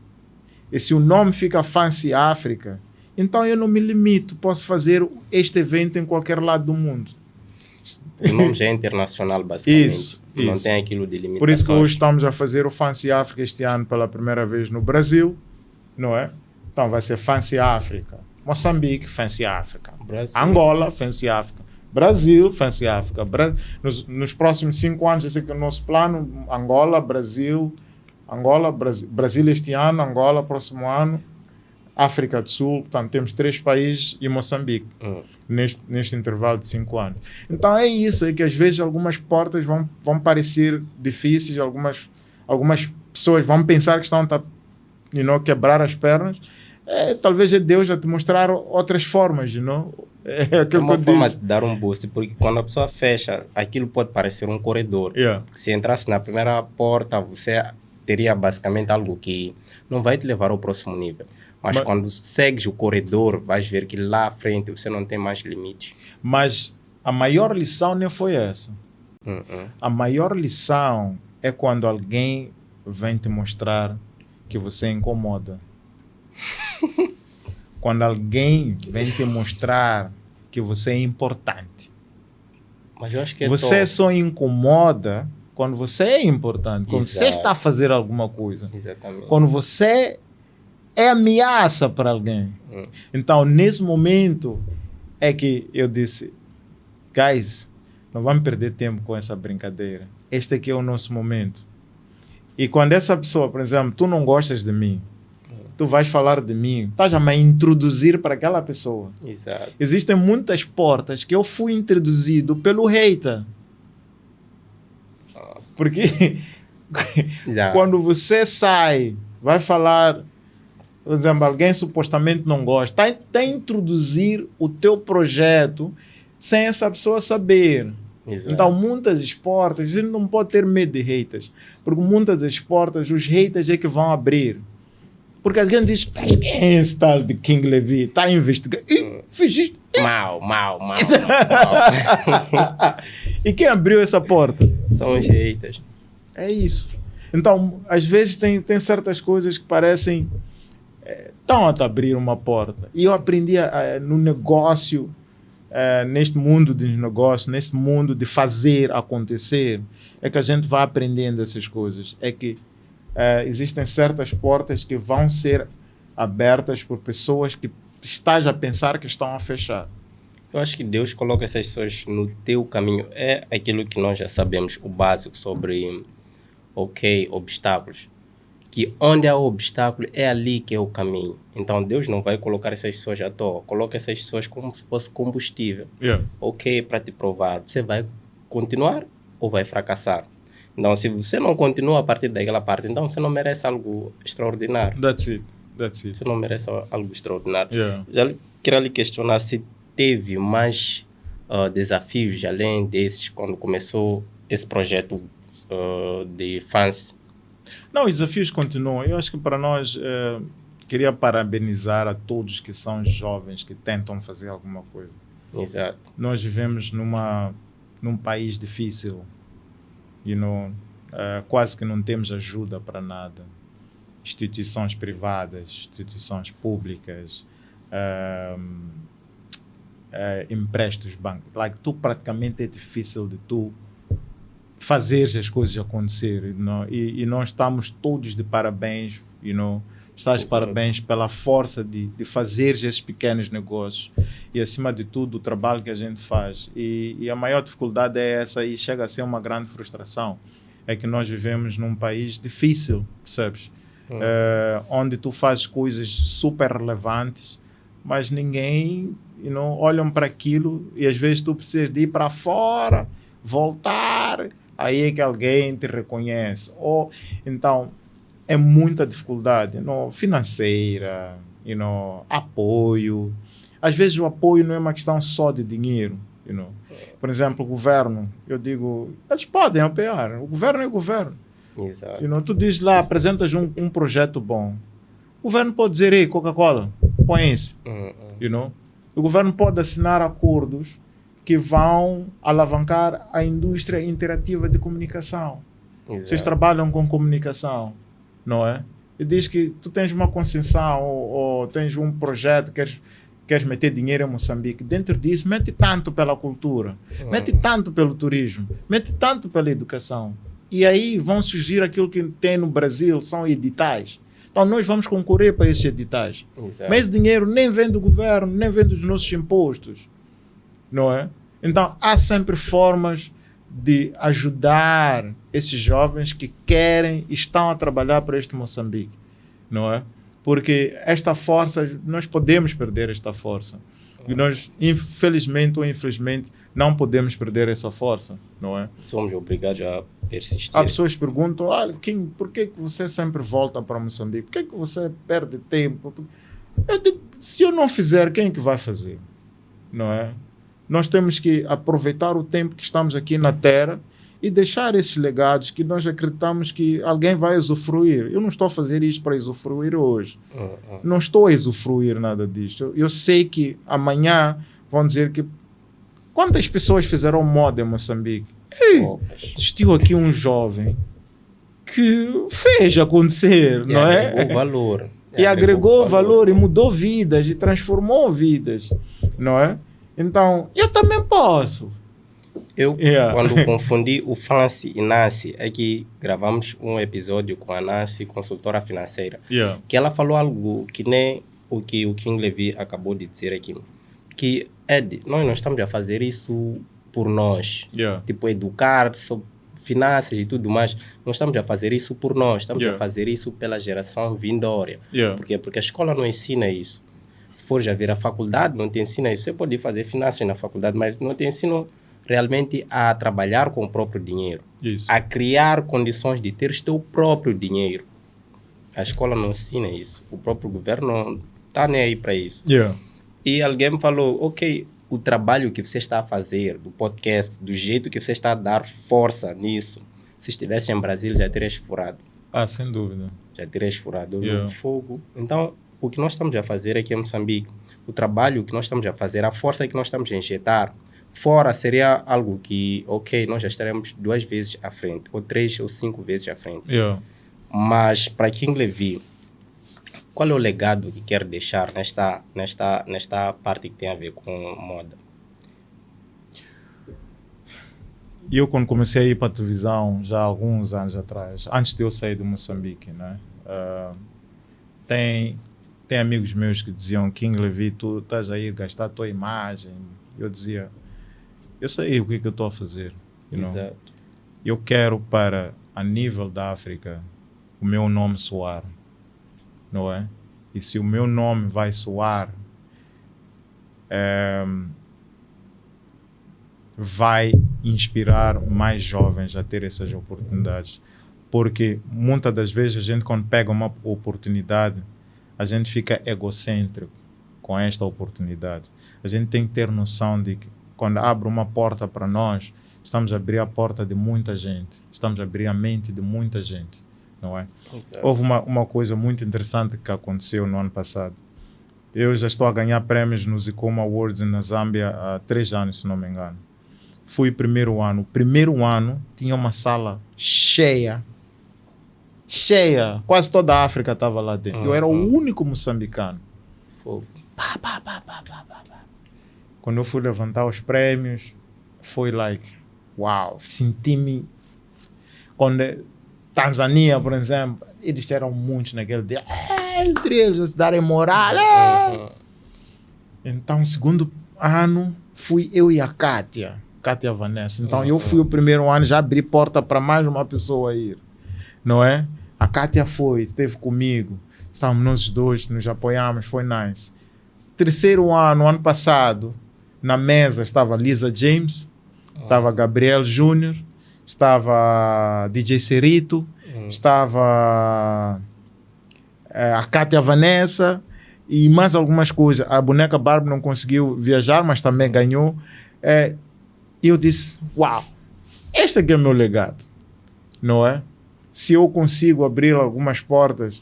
e se o nome fica Fancy África, então eu não me limito, posso fazer este evento em qualquer lado do mundo. O nome já é internacional, basicamente. Isso. Não tem aquilo de limitações. Por isso que hoje estamos a fazer o Fancy África este ano pela primeira vez no Brasil, não é? Então vai ser Fancy África. Moçambique, Fancy África. Brasil. Angola, Fancy África. Brasil, Fancy África. Nos próximos 5 anos, esse aqui é o nosso plano. Angola, Brasil, Brasil este ano, Angola próximo ano, África do Sul. Portanto, temos 3 países e Moçambique neste intervalo de 5 anos. Então é isso, é que às vezes algumas portas vão parecer difíceis, algumas pessoas vão pensar que estão a quebrar as pernas. Talvez é Deus a te mostrar outras formas, É aquilo uma que eu forma disse. de dar um boost, porque quando a pessoa fecha, aquilo pode parecer um corredor. Se entrasse na primeira porta, você teria basicamente algo que não vai te levar ao próximo nível. Mas quando segues o corredor, vais ver que lá à frente você não tem mais limites. Mas a maior lição nem foi essa. A maior lição é quando alguém vem te mostrar que você incomoda. Quando alguém vem te mostrar que você é importante. Mas eu acho que você só incomoda quando você é importante. Quando você está a fazer alguma coisa. Exatamente. Quando você é ameaça para alguém. Então, nesse momento, é que eu disse, guys, não vamos perder tempo com essa brincadeira. Este aqui é o nosso momento. E quando essa pessoa, por exemplo, tu não gostas de mim, tu vais falar de mim, estás a me introduzir para aquela pessoa. Exato. Existem muitas portas que eu fui introduzido pelo hater. Porque quando você sai, vai falar, por exemplo, alguém supostamente não gosta, está a introduzir o teu projeto sem essa pessoa saber. Exato. Então, muitas portas, a gente não pode ter medo de haters, porque muitas das portas, os haters é que vão abrir. Porque alguém diz, mas quem é esse tal de King Levy? Está a investigar. Fiz isto. Mal. E quem abriu essa porta? São os haters. É isso. Então, às vezes tem certas coisas que parecem estão a te abrir uma porta. E eu aprendi no negócio, neste mundo de negócio, neste mundo de fazer acontecer, é que a gente vai aprendendo essas coisas. É que existem certas portas que vão ser abertas por pessoas que estás a pensar que estão a fechar. Eu acho que Deus coloca essas pessoas no teu caminho. É aquilo que nós já sabemos, o básico sobre, obstáculos. Que onde há obstáculo, é ali que é o caminho. Então, Deus não vai colocar essas pessoas à toa. Coloca essas pessoas como se fosse combustível. Para te provar. Você vai continuar ou vai fracassar? Então, se você não continua a partir daquela parte, então você não merece algo extraordinário. That's it. Você não merece algo extraordinário. Yeah. Já queria lhe questionar se teve mais desafios além desses quando começou esse projeto de fãs. Não, os desafios continuam. Eu acho que para nós, queria parabenizar a todos que são jovens, que tentam fazer alguma coisa. Exato. Nós vivemos num país difícil. Quase que não temos ajuda para nada. Instituições privadas, instituições públicas, empréstimos bancos. Tu praticamente é difícil de tu fazer as coisas acontecer. E nós estamos todos de parabéns. Estás de parabéns pela força de fazer esses pequenos negócios. E, acima de tudo, o trabalho que a gente faz. E a maior dificuldade é essa, e chega a ser uma grande frustração. É que nós vivemos num país difícil, percebes? Onde tu fazes coisas super relevantes, mas ninguém olham para aquilo, e às vezes tu precisas de ir para fora, voltar, aí é que alguém te reconhece. Então, é muita dificuldade financeira, apoio. Às vezes o apoio não é uma questão só de dinheiro. Por exemplo, o governo, eu digo, eles podem apoiar, o governo é o governo. Exato. Tu dizes lá, apresentas um projeto bom. O governo pode dizer, ei, Coca-Cola, põe esse. O governo pode assinar acordos que vão alavancar a indústria interativa de comunicação. Exato. Vocês trabalham com comunicação, não é? E diz que tu tens uma concessão ou tens um projeto, queres meter dinheiro em Moçambique. Dentro disso, mete tanto pela cultura, mete tanto pelo turismo, mete tanto pela educação. E aí vão surgir aquilo que tem no Brasil, são editais. Então nós vamos concorrer para esses editais. Exato. Mas esse dinheiro nem vem do governo, nem vem dos nossos impostos. Não é? Então há sempre formas de ajudar esses jovens que querem, estão a trabalhar para este Moçambique. Não é? Porque esta força, nós podemos perder esta força. E nós, infelizmente ou infelizmente, não podemos perder essa força, não é? Somos obrigados a persistir. As pessoas perguntam, Kim, por que você sempre volta para Moçambique? Por que você perde tempo? Eu digo, se eu não fizer, quem é que vai fazer? Não é? Nós temos que aproveitar o tempo que estamos aqui na Terra e deixar esses legados que nós acreditamos que alguém vai usufruir. Eu não estou a fazer isto para usufruir hoje. Não estou a usufruir nada disto. Eu sei que amanhã vão dizer que... Quantas pessoas fizeram moda em Moçambique? Existiu aqui um jovem que fez acontecer, não é? Agregou valor. E agregou valor e mudou vidas e transformou vidas, não é? Então, eu também posso. Quando confundi o Fancy e Nancy, é que gravamos um episódio com a Nancy, consultora financeira, que ela falou algo que nem o que o King Levy acabou de dizer aqui, que nós não estamos a fazer isso por nós, tipo educar, finanças e tudo mais, nós estamos a fazer isso por nós, estamos Yeah. a fazer isso pela geração vindoura. Yeah. Por quê? Porque a escola não ensina isso. Se for já vir a faculdade, não te ensina isso. Você pode fazer finanças na faculdade, mas não te ensina realmente a trabalhar com o próprio dinheiro, Isso. a criar condições de ter o teu próprio dinheiro. A escola não ensina isso. O próprio governo não está nem aí para isso. Yeah. E alguém me falou, ok, o trabalho que você está a fazer, do podcast, do jeito que você está a dar força nisso, se estivesse em Brasília já terias furado. Ah, sem dúvida. Já terias furado Yeah. no fogo. Então, o que nós estamos a fazer aqui em Moçambique, o trabalho que nós estamos a fazer, a força que nós estamos a injetar, fora seria algo que, ok, nós já estaremos 2 vezes à frente, ou 3 ou 5 vezes à frente. Yeah. Mas para King Levy, qual é o legado que quer deixar nesta parte que tem a ver com moda? E eu, quando comecei a ir para a televisão, já há alguns anos atrás, antes de eu sair do Moçambique, né? Tem amigos meus que diziam, King Levy, tu estás aí a gastar a tua imagem. Eu dizia, eu sei o que eu estou a fazer. You know? Exato. Eu quero para, a nível da África, o meu nome soar, não é? E se o meu nome vai soar, vai inspirar mais jovens a ter essas oportunidades. Porque muitas das vezes a gente, quando pega uma oportunidade, a gente fica egocêntrico com esta oportunidade. A gente tem que ter noção de que quando abre uma porta para nós, estamos a abrir a porta de muita gente, estamos a abrir a mente de muita gente, não é? Exato. Houve uma coisa muito interessante que aconteceu no ano passado. Eu já estou a ganhar prêmios no Zikoma Awards na Zâmbia há 3 anos, se não me engano. Fui o primeiro ano. O primeiro ano tinha uma sala cheia. Quase toda a África estava lá dentro. Eu era o único moçambicano. Fogo. Quando eu fui levantar os prêmios, foi like, uau, senti-me. Quando Tanzânia, por exemplo, eles eram muitos naquele dia, entre eles a se darem moral. Então, segundo ano, fui eu e a Kátia Vanessa. Então, eu fui o primeiro ano, já abri porta para mais uma pessoa ir, não é? A Kátia esteve comigo, estávamos nós dois, nos apoiamos, foi nice. Terceiro ano passado, na mesa estava Lisa James, estava Gabriel Júnior, estava DJ Cerito, estava a Kátia Vanessa e mais algumas coisas. A boneca Barbie não conseguiu viajar, mas também ganhou. E eu disse, uau, este aqui é o meu legado, não é? Se eu consigo abrir algumas portas,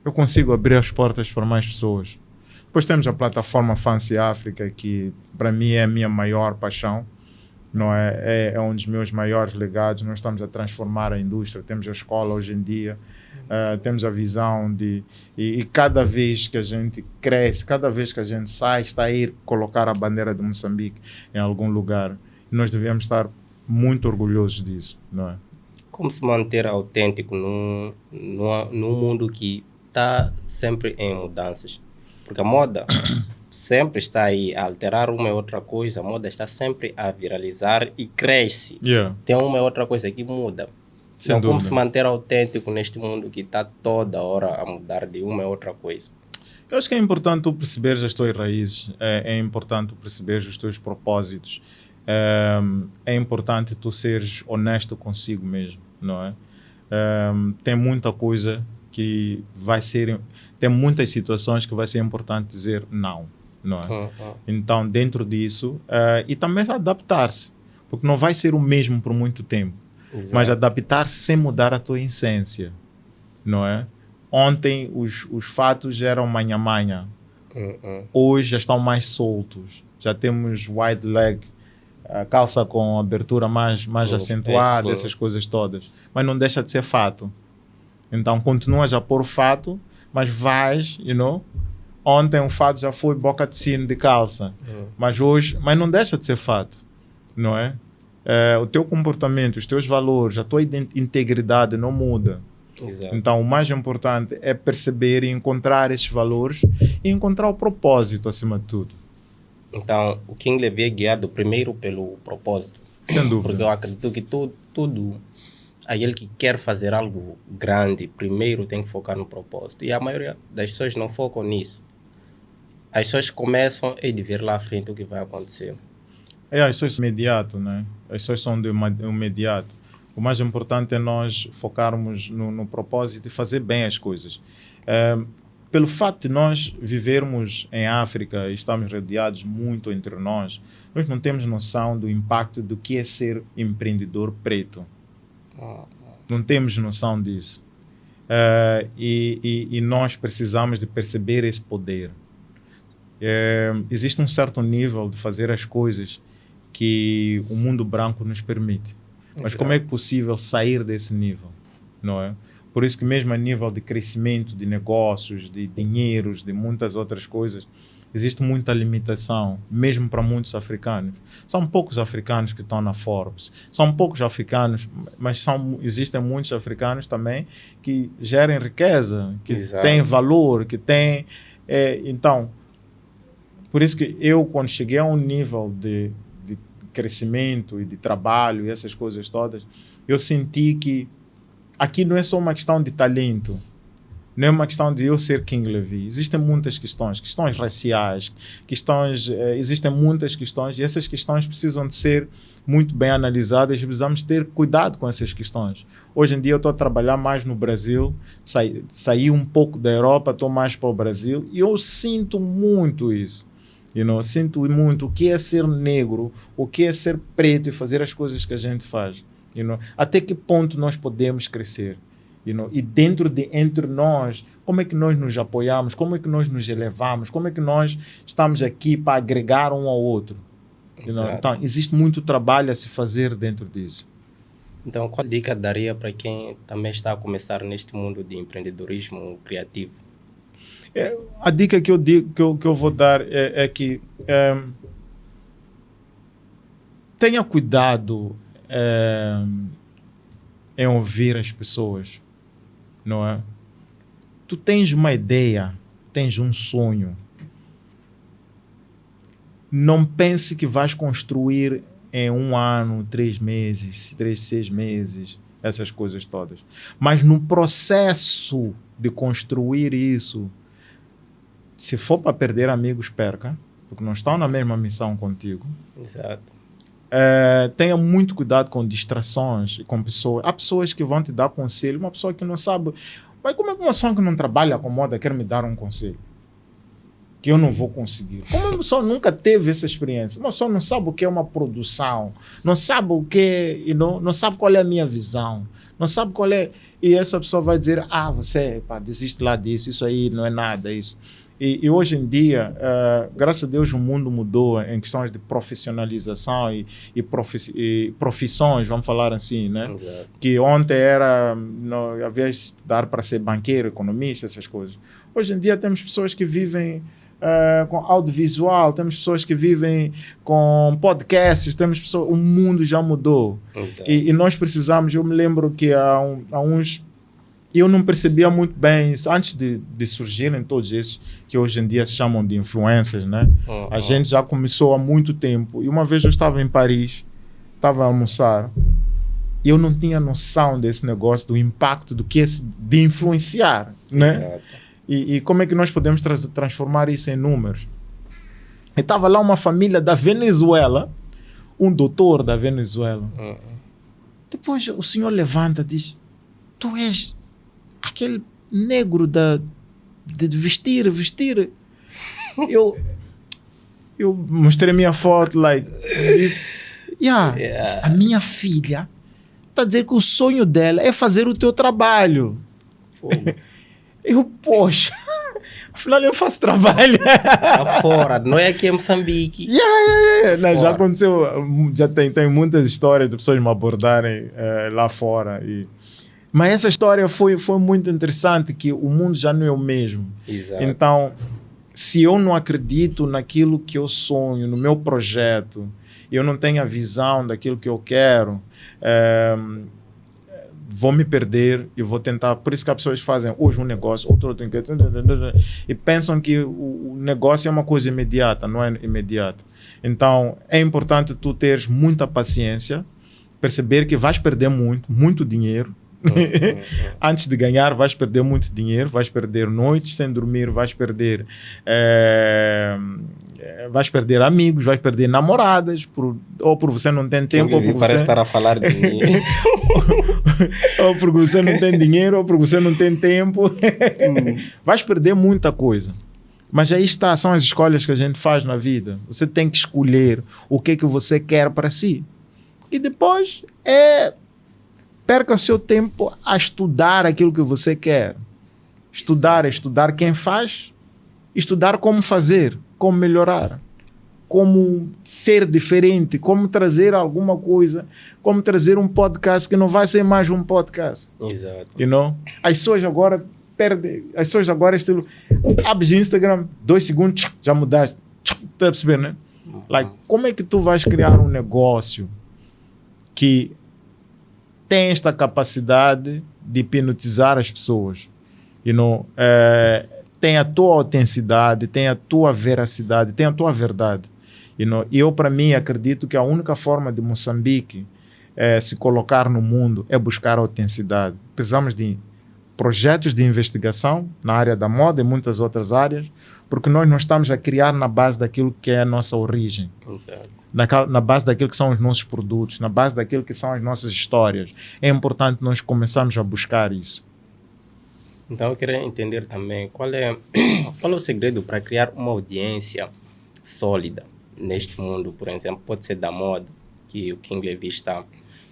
eu consigo abrir as portas para mais pessoas. Depois temos a plataforma Fancy África, que para mim é a minha maior paixão, não é? É um dos meus maiores legados. Nós estamos a transformar a indústria, temos a escola hoje em dia, temos a visão de... E cada vez que a gente cresce, cada vez que a gente sai, está a ir colocar a bandeira de Moçambique em algum lugar. E nós devemos estar muito orgulhosos disso, não é? Como se manter autêntico num mundo que está sempre em mudanças? Porque a moda sempre está aí a alterar uma e outra coisa, a moda está sempre a viralizar e cresce. Yeah. Tem uma e outra coisa que muda. Sem Então, como dúvida. se manter autêntico neste mundo que está toda hora a mudar de uma e outra coisa? Eu acho que é importante tu perceberes as tuas raízes, é importante tu perceberes os teus propósitos, é importante tu seres honesto consigo mesmo, não é? Tem muita coisa que vai ser... Tem muitas situações que vai ser importante dizer não é? Então, dentro disso, e também adaptar-se, porque não vai ser o mesmo por muito tempo, Exato. mas adaptar-se sem mudar a tua essência, não é? Ontem os fatos eram manha-manha, hoje já estão mais soltos, já temos wide leg, calça com abertura mais acentuada, sim. essas coisas todas, mas não deixa de ser fato. Então continuas a pôr fato, mas vais, ontem um fato já foi boca de sino de calça, mas não deixa de ser fato, não é? O teu comportamento, os teus valores, a tua integridade não muda. Exato. Então o mais importante é perceber e encontrar esses valores e encontrar o propósito acima de tudo. Então, o King Levy é guiado primeiro pelo propósito. Sem dúvida. Porque eu acredito que tudo, aquele que quer fazer algo grande, primeiro tem que focar no propósito. E a maioria das pessoas não focam nisso. As pessoas começam e de ver lá à frente o que vai acontecer. As pessoas são imediato, né? As pessoas são do imediato. O mais importante é nós focarmos no propósito e fazer bem as coisas. Pelo fato de nós vivermos em África e estamos rodeados muito entre nós não temos noção do impacto do que é ser empreendedor preto. Não temos noção disso. E nós precisamos de perceber esse poder. Existe um certo nível de fazer as coisas que o mundo branco nos permite. Mas como é possível sair desse nível? Não é? Por isso que mesmo a nível de crescimento, de negócios, de dinheiros, de muitas outras coisas, existe muita limitação, mesmo para muitos africanos. São poucos africanos que estão na Forbes. São poucos africanos, mas existem muitos africanos também que gerem riqueza, que têm valor, que têm... então, por isso que eu, quando cheguei a um nível de crescimento e de trabalho e essas coisas todas, eu senti que aqui não é só uma questão de talento, não é uma questão de eu ser King Levi. Existem muitas questões raciais, existem muitas questões e essas questões precisam de ser muito bem analisadas e precisamos ter cuidado com essas questões. Hoje em dia eu estou a trabalhar mais no Brasil, saí um pouco da Europa, estou mais para o Brasil e eu sinto muito isso. Sinto muito o que é ser negro, o que é ser preto e fazer as coisas que a gente faz. Até que ponto nós podemos crescer? E entre nós, como é que nós nos apoiamos? Como é que nós nos elevamos? Como é que nós estamos aqui para agregar um ao outro? Então, existe muito trabalho a se fazer dentro disso. Então, qual dica daria para quem também está a começar neste mundo de empreendedorismo criativo? A dica que eu vou dar é que tenha cuidado em ouvir as pessoas, não é? Tu tens uma ideia, tens um sonho. Não pense que vais construir em 1 ano, 3 meses, 6 meses, essas coisas todas. Mas no processo de construir isso, se for para perder amigos, perca, porque não estão na mesma missão contigo. Exato. Tenha muito cuidado com distrações e com pessoas. Há pessoas que vão te dar conselho, uma pessoa que não sabe, mas como é que uma pessoa que não trabalha com moda quer me dar um conselho? Que eu não vou conseguir. Como uma pessoa nunca teve essa experiência? Uma pessoa não sabe o que é uma produção, não sabe o que, não sabe qual é a minha visão, não sabe qual é... E essa pessoa vai dizer, você desiste lá disso, isso aí não é nada, isso. E hoje em dia, graças a Deus, o mundo mudou em questões de profissionalização e profissões, vamos falar assim, né? Exato. Que ontem era, havia de estudar para ser banqueiro, economista, essas coisas. Hoje em dia temos pessoas que vivem com audiovisual, temos pessoas que vivem com podcasts, temos pessoas, o mundo já mudou. E nós precisamos, eu me lembro que há uns... Eu não percebia muito bem isso, antes de surgirem todos esses que hoje em dia se chamam de influencers, né? A gente já começou há muito tempo. E uma vez eu estava em Paris, estava a almoçar, e eu não tinha noção desse negócio, do impacto do que é de influenciar, né? Exato. E como é que nós podemos transformar isso em números? E estava lá uma família da Venezuela, um doutor da Venezuela. Depois o senhor levanta e diz, tu és aquele negro de vestir. Eu mostrei a minha foto, disse, a minha filha está a dizer que o sonho dela é fazer o teu trabalho. Poxa, afinal eu faço trabalho. Lá fora, não é aqui em Moçambique. Não, já aconteceu, já tem muitas histórias de pessoas me abordarem lá fora. Mas essa história foi muito interessante, que o mundo já não é o mesmo. Exato. Então, se eu não acredito naquilo que eu sonho, no meu projeto, eu não tenho a visão daquilo que eu quero, vou me perder e vou tentar... Por isso que as pessoas fazem hoje um negócio, outro e pensam que o negócio é uma coisa imediata, não é imediata. Então, é importante tu teres muita paciência, perceber que vais perder muito dinheiro. Antes de ganhar, vais perder muito dinheiro, vais perder noites sem dormir, vais perder amigos, vais perder namoradas, ou por você não tem tempo, ou por Parece você... estar a falar de mim. ou porque você não tem dinheiro, ou porque você não tem tempo. Vais perder muita coisa. Mas aí está, são as escolhas que a gente faz na vida. Você tem que escolher o que você quer para si. E depois perca o seu tempo a estudar aquilo que você quer. Estudar quem faz, estudar como fazer, como melhorar, como ser diferente, como trazer alguma coisa, como trazer um podcast que não vai ser mais um podcast. Exato. You know? As pessoas agora estilo, abres Instagram, 2 segundos, já mudaste. Tá a perceber, né? Like, como é que tu vais criar um negócio que tem esta capacidade de hipnotizar as pessoas? You know? Tem a tua autenticidade, tem a tua veracidade, tem a tua verdade. You know? E eu, para mim, acredito que a única forma de Moçambique se colocar no mundo é buscar a autenticidade. Precisamos de projetos de investigação na área da moda e muitas outras áreas, porque nós não estamos a criar na base daquilo que é a nossa origem. Exato. Na base daquilo que são os nossos produtos, na base daquilo que são as nossas histórias. É importante nós começarmos a buscar isso. Então eu queria entender também qual é o segredo para criar uma audiência sólida neste mundo, por exemplo, pode ser da moda, que o King Levy está.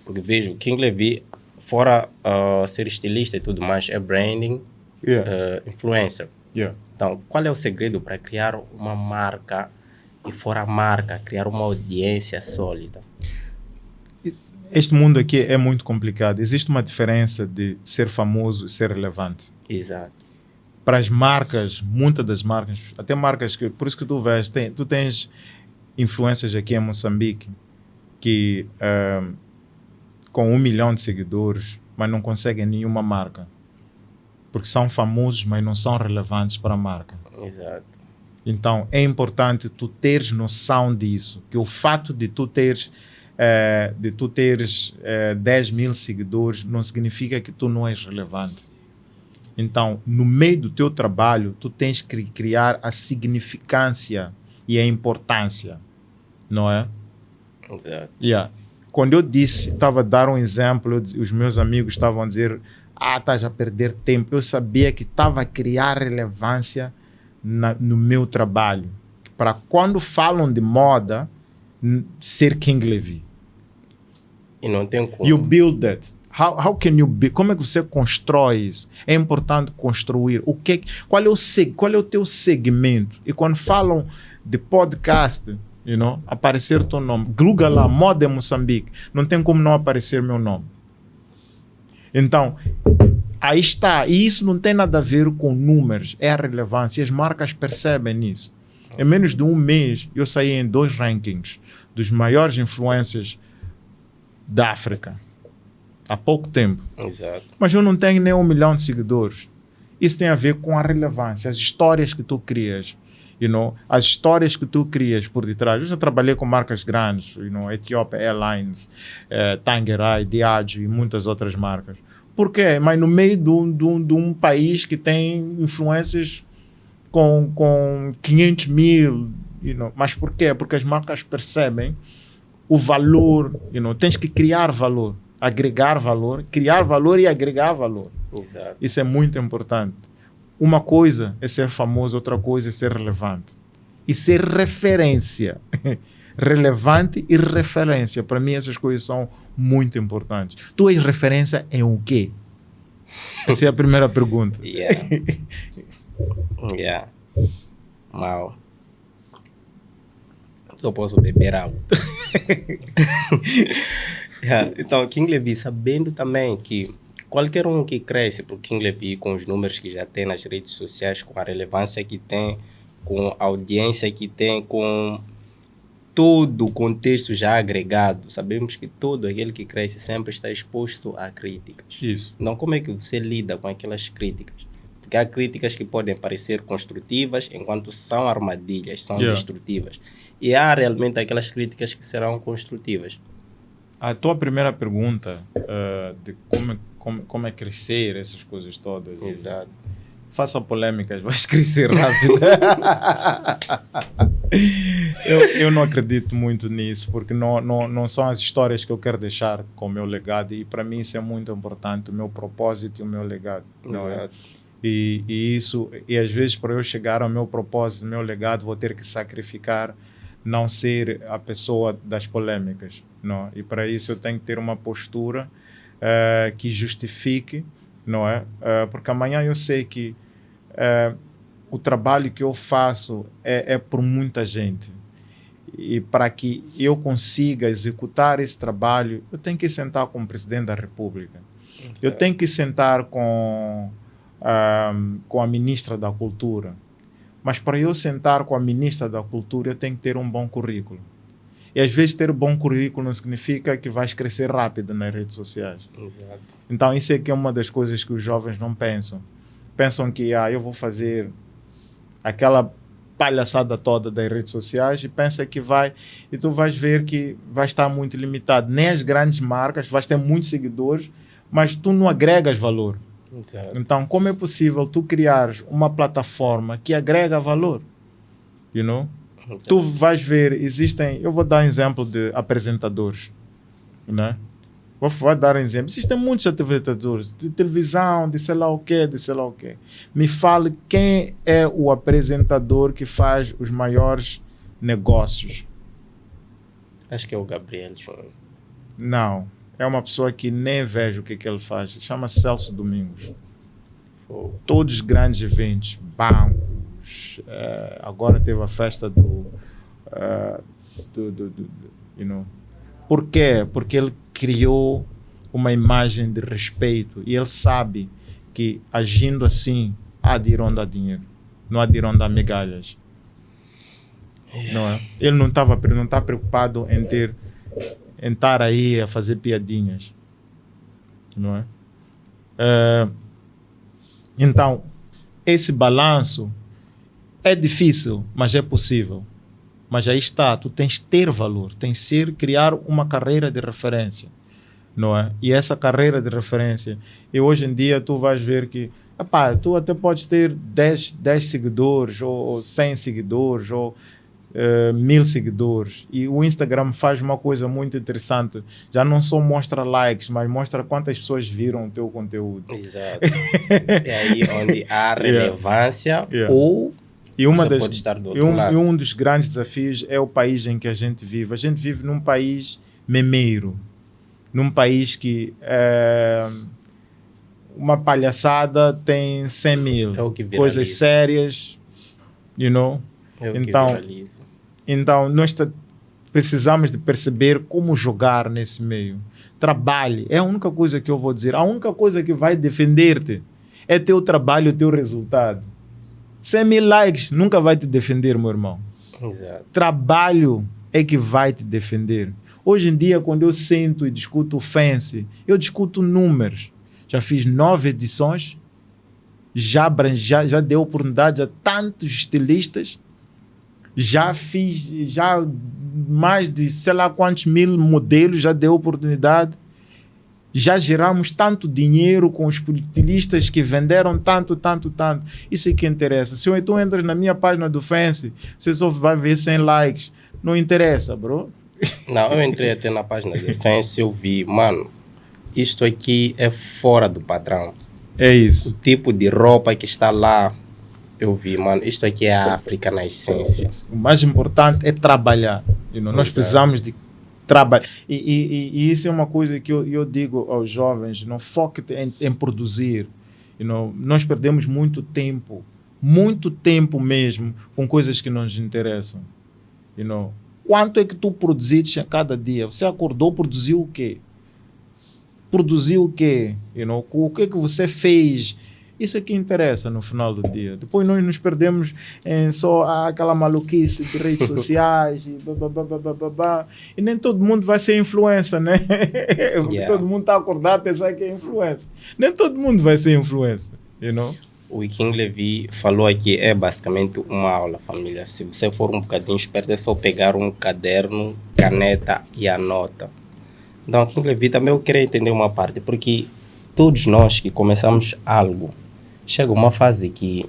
Porque vejo o King Levy, fora ser estilista e tudo mais, é branding, influencer. Então, qual é o segredo para criar uma marca e fora a marca, criar uma audiência sólida? Este mundo aqui é muito complicado. Existe uma diferença de ser famoso e ser relevante. Exato. Para as marcas, muitas das marcas, até marcas que, por isso que tu vês, tu tens influências aqui em Moçambique que com 1 milhão de seguidores, mas não conseguem nenhuma marca. Porque são famosos, mas não são relevantes para a marca. Exato. Então, é importante tu teres noção disso, que o fato de tu teres 10 mil seguidores não significa que tu não és relevante. Então, no meio do teu trabalho, tu tens que criar a significância e a importância, não é? Exato. Quando eu estava a dar um exemplo, os meus amigos estavam a dizer, estás a perder tempo. Eu sabia que estava a criar relevância no meu trabalho. Para quando falam de moda, ser King Levy. E não tem como. You build that. How can you build? Como é que você constrói isso? É importante construir. Qual é o teu segmento? E quando falam de podcast, aparecer o teu nome. Google lá, moda em Moçambique. Não tem como não aparecer meu nome. Então, aí está. E isso não tem nada a ver com números. É a relevância. E as marcas percebem isso. Em menos de um mês, eu saí em 2 rankings dos maiores influencers da África. Há pouco tempo. Exato. Mas eu não tenho nem 1 milhão de seguidores. Isso tem a ver com a relevância. As histórias que tu crias. As histórias que tu crias por detrás. Eu já trabalhei com marcas grandes, Ethiopia Airlines, Tangeray, Diageo e muitas outras marcas. Por quê? Mas no meio de um país que tem influências com 500 mil. Mas por quê? Porque as marcas percebem o valor. Tens que criar valor, agregar valor, criar valor e agregar valor. Exato. Isso é muito importante. Uma coisa é ser famoso, outra coisa é ser relevante. E ser referência. Relevante e referência. Para mim, essas coisas são muito importantes. Tu és referência em o quê? Essa é a primeira pergunta. Uau. Só posso beber água. Então, King Levy, sabendo também que qualquer um que cresce para o King Levy com os números que já tem nas redes sociais, com a relevância que tem, com a audiência que tem, com todo o contexto já agregado, sabemos que todo aquele que cresce sempre está exposto a críticas. Isso. Então, como é que você lida com aquelas críticas? Porque há críticas que podem parecer construtivas, enquanto são armadilhas, são destrutivas. E há realmente aquelas críticas que serão construtivas. A tua primeira pergunta de como é crescer, essas coisas todas. Exato. Faça polêmicas, vais crescer rápido. eu não acredito muito nisso, porque não são as histórias que eu quero deixar com o meu legado, e para mim isso é muito importante, o meu propósito e o meu legado. Não é? E às vezes, para eu chegar ao meu propósito, ao meu legado, vou ter que sacrificar não ser a pessoa das polêmicas. Não? E para isso eu tenho que ter uma postura que justifique, não é? Porque amanhã eu sei que o trabalho que eu faço é por muita gente. E para que eu consiga executar esse trabalho, eu tenho que sentar com o Presidente da República. Exato. Eu tenho que sentar com a Ministra da Cultura. Mas para eu sentar com a Ministra da Cultura, eu tenho que ter um bom currículo. E às vezes ter um bom currículo não significa que vais crescer rápido nas redes sociais. Exato. Então isso é que é uma das coisas que os jovens não pensam. Pensam que eu vou fazer aquela palhaçada toda das redes sociais, e pensa que e tu vais ver que vai estar muito limitado. Nem as grandes marcas, vais ter muitos seguidores, mas tu não agregas valor. Exato. Então, como é possível tu criares uma plataforma que agrega valor? You know? Exato. Tu vais ver, eu vou dar um exemplo de apresentadores, né? Vou dar um exemplo. Existem muitos apresentadores de televisão, de sei lá o quê, Me fale quem é o apresentador que faz os maiores negócios. Acho que é o Gabriel. Não. É uma pessoa que nem vejo o que ele faz. Chama-se Celso Domingos. Todos os grandes eventos, bancos. Agora teve a festa you know. Por quê? Porque ele criou uma imagem de respeito, e ele sabe que agindo assim há de ir onde há dinheiro, não há de ir onde há migalhas. Não é? Ele não está preocupado em estar aí a fazer piadinhas, não é? Então, esse balanço é difícil, mas é possível. Mas aí está, tu tens de ter valor, tens de criar uma carreira de referência, não é? E essa carreira de referência, e hoje em dia tu vais ver que, tu até podes ter 10 seguidores, ou 100 seguidores, ou 1000 seguidores, e o Instagram faz uma coisa muito interessante, já não só mostra likes, mas mostra quantas pessoas viram o teu conteúdo. Exato. É aí onde há relevância ou... E um dos grandes desafios é o país em que a gente vive. A gente vive num país memeiro, num país que uma palhaçada tem 100 mil, coisas sérias, you know? Então nós precisamos de perceber como jogar nesse meio. Trabalhe, é a única coisa que eu vou dizer. A única coisa que vai defender-te é teu trabalho, teu resultado. 100 mil likes nunca vai te defender, meu irmão. Exato. Trabalho é que vai te defender. Hoje em dia, quando eu sento e discuto o Fancy, eu discuto números. Já fiz 9 edições, já dei oportunidade a tantos estilistas, já fiz mais de sei lá quantos mil modelos, já dei oportunidade. Já geramos tanto dinheiro com os estilistas que venderam tanto. Isso é que interessa. Se tu entras na minha página do Fancy, você só vai ver 100 likes. Não interessa, bro. Não, eu entrei até na página do Fancy e eu vi, mano, isto aqui é fora do padrão. É isso. O tipo de roupa que está lá, eu vi, mano, isto aqui é a África na essência. O mais importante é trabalhar. Nós precisamos de trabalho. E isso é uma coisa que eu digo aos jovens: não foque em produzir. Nós perdemos muito tempo mesmo com coisas que não nos interessam. Quanto é que tu produziste a cada dia? Você acordou, produziu o quê? O que é que você fez? Isso é que interessa no final do dia. Depois nós nos perdemos em só aquela maluquice de redes sociais e nem todo mundo vai ser influencer, né? Todo mundo está acordado a pensar que é influencer. Nem todo mundo vai ser influencer, O King Levy falou aqui, é basicamente uma aula, família. Se você for um bocadinho esperto, é só pegar um caderno, caneta e anota. Então, aqui Levi, também eu queria entender uma parte, porque todos nós que começamos algo, chega uma fase que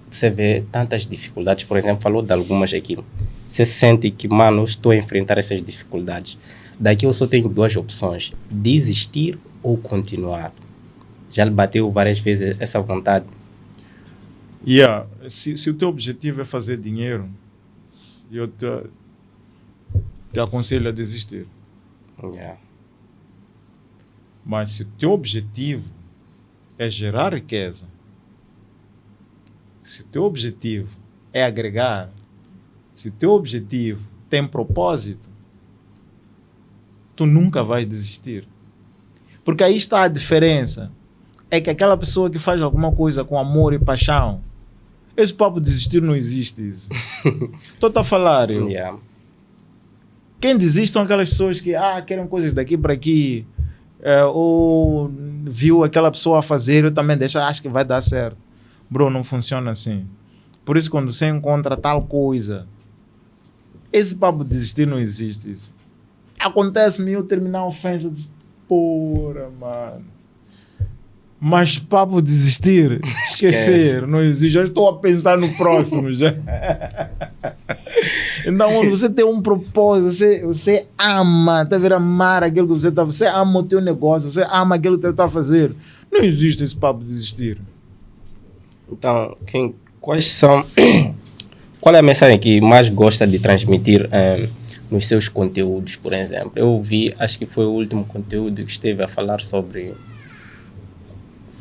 você vê tantas dificuldades, por exemplo, falou de algumas aqui. Você sente que, mano, eu estou a enfrentar essas dificuldades. Daqui eu só tenho duas opções, desistir ou continuar. Já lhe bateu várias vezes essa vontade? Se o teu objetivo é fazer dinheiro, eu te aconselho a desistir. Yeah. Mas se o teu objetivo é gerar riqueza, se o teu objetivo é agregar, se o teu objetivo tem propósito, tu nunca vais desistir. Porque aí está a diferença. É que aquela pessoa que faz alguma coisa com amor e paixão, esse papo de desistir não existe. Estou a falar, eu. Yeah. Quem desiste são aquelas pessoas que querem coisas daqui para aqui, ou viu aquela pessoa a fazer, eu também acho que vai dar certo. Bro, não funciona assim. Por isso, quando você encontra tal coisa, esse papo de desistir não existe. Isso. Acontece-me eu terminar a ofensa de porra, mano. Mas papo de desistir, esquecer, não existe. Já estou a pensar no próximo. Já. Então, quando você tem um propósito, você ama, tá vendo, amar aquilo que você está, você ama o teu negócio, você ama aquilo que você está a fazer. Não existe esse papo de desistir. Então, qual é a mensagem que mais gosta de transmitir nos seus conteúdos, por exemplo? Eu vi, acho que foi o último conteúdo que esteve a falar sobre...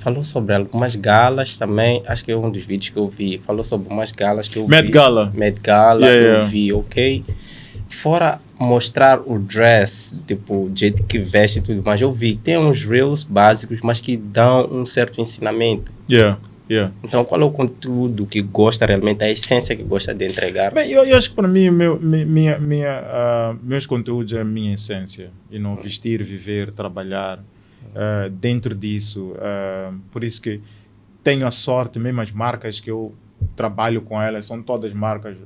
Falou sobre algumas galas também, acho que é um dos vídeos que eu vi. Falou sobre umas galas que eu vi. Met Gala, eu vi, ok? Fora mostrar o dress, tipo, o jeito que veste e tudo mais, eu vi. Tem uns reels básicos, mas que dão um certo ensinamento. Então, qual é o conteúdo que gosta realmente, a essência que gosta de entregar? Bem, eu acho que para mim, meus conteúdos é a minha essência. Vestir, viver, trabalhar. Dentro disso, por isso que tenho a sorte, mesmo as marcas que eu trabalho com elas, são todas marcas,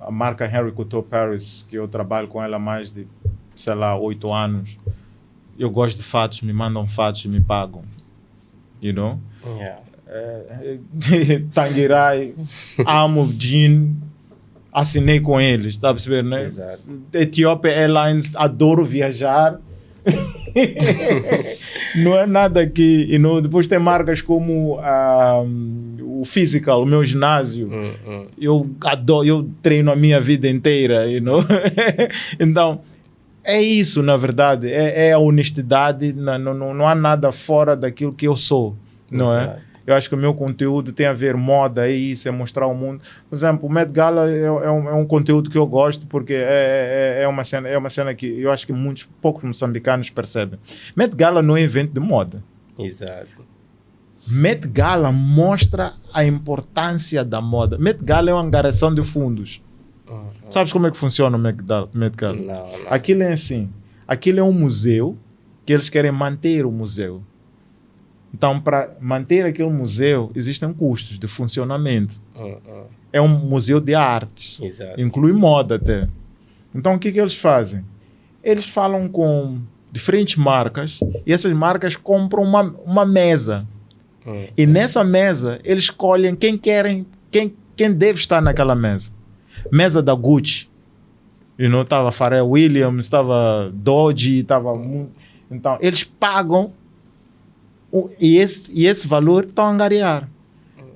a marca Henry Couture Paris, que eu trabalho com ela há mais de, 8 anos, eu gosto de fatos, me mandam fatos e me pagam, you know? Tangirai, amo jean, assinei com eles, tá a perceber, né? Exato. Ethiopia Airlines, adoro viajar. Não é nada que, depois tem marcas como o Physical, o meu ginásio. Eu adoro, eu treino a minha vida inteira, Então, é isso, na verdade, é a honestidade, não há nada fora daquilo que eu sou, não é? Eu acho que o meu conteúdo tem a ver moda, é isso, é mostrar o mundo. Por exemplo, o Met Gala é um conteúdo que eu gosto porque é uma cena que eu acho que poucos moçambicanos percebem. Met Gala não é evento de moda. Exato. Met Gala mostra a importância da moda. Met Gala é uma angariação de fundos. Sabes como é que funciona o Met Gala? Não. Aquilo é assim. Aquilo é um museu que eles querem manter o museu. Então, para manter aquele museu, existem custos de funcionamento. É um museu de artes. Exato. Inclui moda até. Então, o que eles fazem? Eles falam com diferentes marcas e essas marcas compram uma mesa. E nessa mesa, eles escolhem quem deve estar naquela mesa. Mesa da Gucci. Estava Pharrell Williams, estava Doji, estava... Então, eles pagam e esse valor estão a angariar.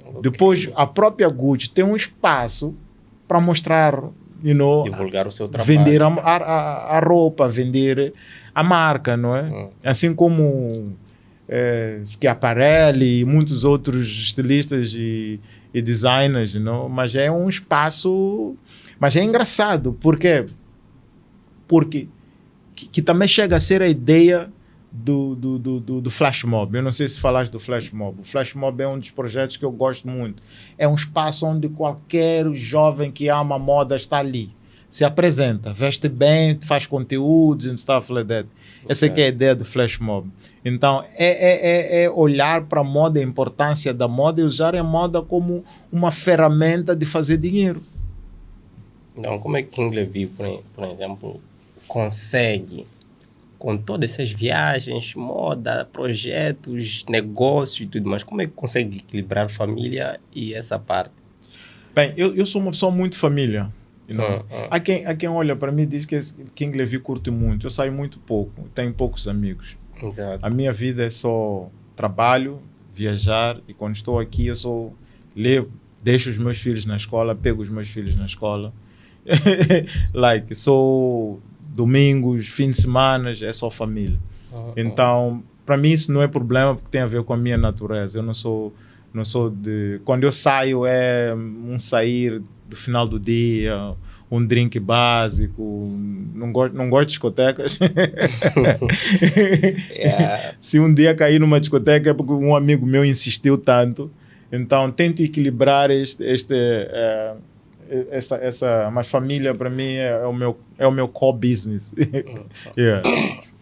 Okay. Depois, a própria Gucci tem um espaço para mostrar, divulgar o seu trabalho. Vender a roupa, vender a marca, não é? Assim como Schiaparelli e muitos outros estilistas e designers, mas é um espaço... Mas é engraçado, porque também chega a ser a ideia do Flash Mob. Eu não sei se falaste do Flash Mob. O Flash Mob é um dos projetos que eu gosto muito. É um espaço onde qualquer jovem que ama moda está ali. Se apresenta, veste bem, faz conteúdos and stuff like that. Essa aqui é a ideia do Flash Mob. Então, é olhar para a moda, a importância da moda e usar a moda como uma ferramenta de fazer dinheiro. Então, como é que King Levi, por exemplo, consegue com todas essas viagens, moda, projetos, negócios e tudo mais, como é que consegue equilibrar família e essa parte? Bem, eu sou uma pessoa muito família. You know? Há quem olha para mim e diz que King Levi curte muito. Eu saio muito pouco, tenho poucos amigos. Exato. A minha vida é só trabalho, viajar, e quando estou aqui eu só deixo os meus filhos na escola, pego os meus filhos na escola. Sou domingos, fim de semana, é só família. Então, para mim isso não é problema, porque tem a ver com a minha natureza. Eu não sou de... Quando eu saio é um sair do final do dia, um drink básico, não gosto de discotecas. Yeah. Se um dia cair numa discoteca é porque um amigo meu insistiu tanto. Então tento equilibrar mas família para mim é o meu core business. Yeah.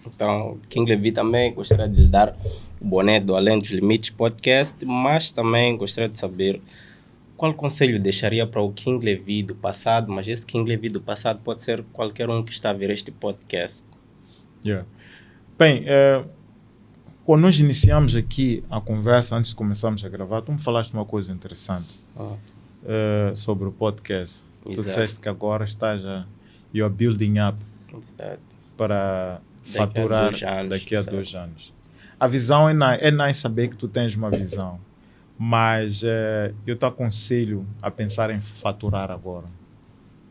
Então, King Levi também gostaria de lhe dar o boné do Além dos Limites podcast, mas também gostaria de saber qual conselho deixaria para o King Levi do passado, mas esse King Levi do passado pode ser qualquer um que está a ver este podcast. Yeah. Bem, quando nós iniciamos aqui a conversa, antes de começarmos a gravar, tu me falaste uma coisa interessante sobre o podcast. Exato. Tu disseste que agora you are building up Exato. para faturar daqui a 2 anos. A visão é nice saber que tu tens uma visão, mas eu te aconselho a pensar em faturar agora.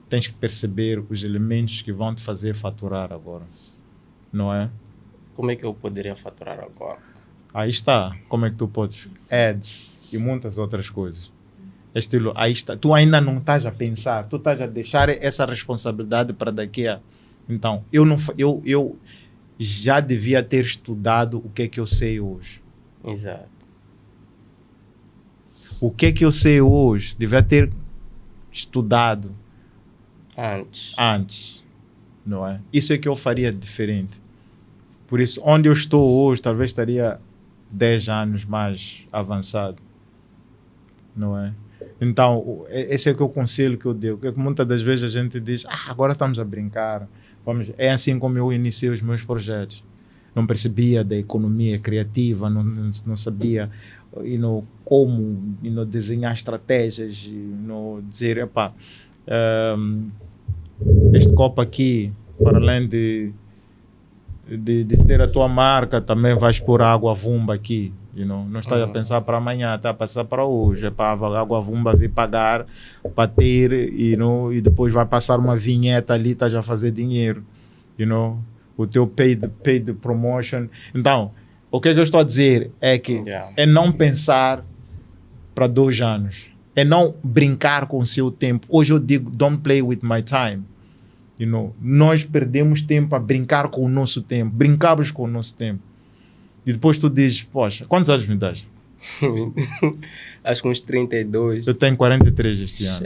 Tens que perceber os elementos que vão te fazer faturar agora, não é? Como é que eu poderia faturar agora? Aí está, como é que tu podes, ads e muitas outras coisas. Estilo, aí está, tu ainda não estás a pensar, tu estás a deixar essa responsabilidade para daqui a... Então, eu já devia ter estudado o que é que eu sei hoje. Exato. O que é que eu sei hoje, devia ter estudado antes, não é? Isso é que eu faria diferente. Por isso, onde eu estou hoje, talvez estaria 10 anos mais avançado, não é? Então, esse é o conselho que eu dei. Porque muitas das vezes a gente diz, agora estamos a brincar. É assim como eu iniciei os meus projetos. Não percebia da economia criativa, não sabia como desenhar estratégias, dizer, este copo aqui, para além de ter a tua marca, também vais pôr água vumba aqui. Não estás a pensar para amanhã, está a pensar para hoje. É para a água vumba vir pagar, para ter, e depois vai passar uma vinheta ali, estás a fazer dinheiro. O teu paid promotion. Então, o que eu estou a dizer é que é não pensar para 2 anos. É não brincar com o seu tempo. Hoje eu digo, don't play with my time. Nós perdemos tempo a brincar com o nosso tempo. Brincamos com o nosso tempo. E depois tu dizes, poxa, quantos anos me dás? Acho que uns 32. Eu tenho 43 este ano.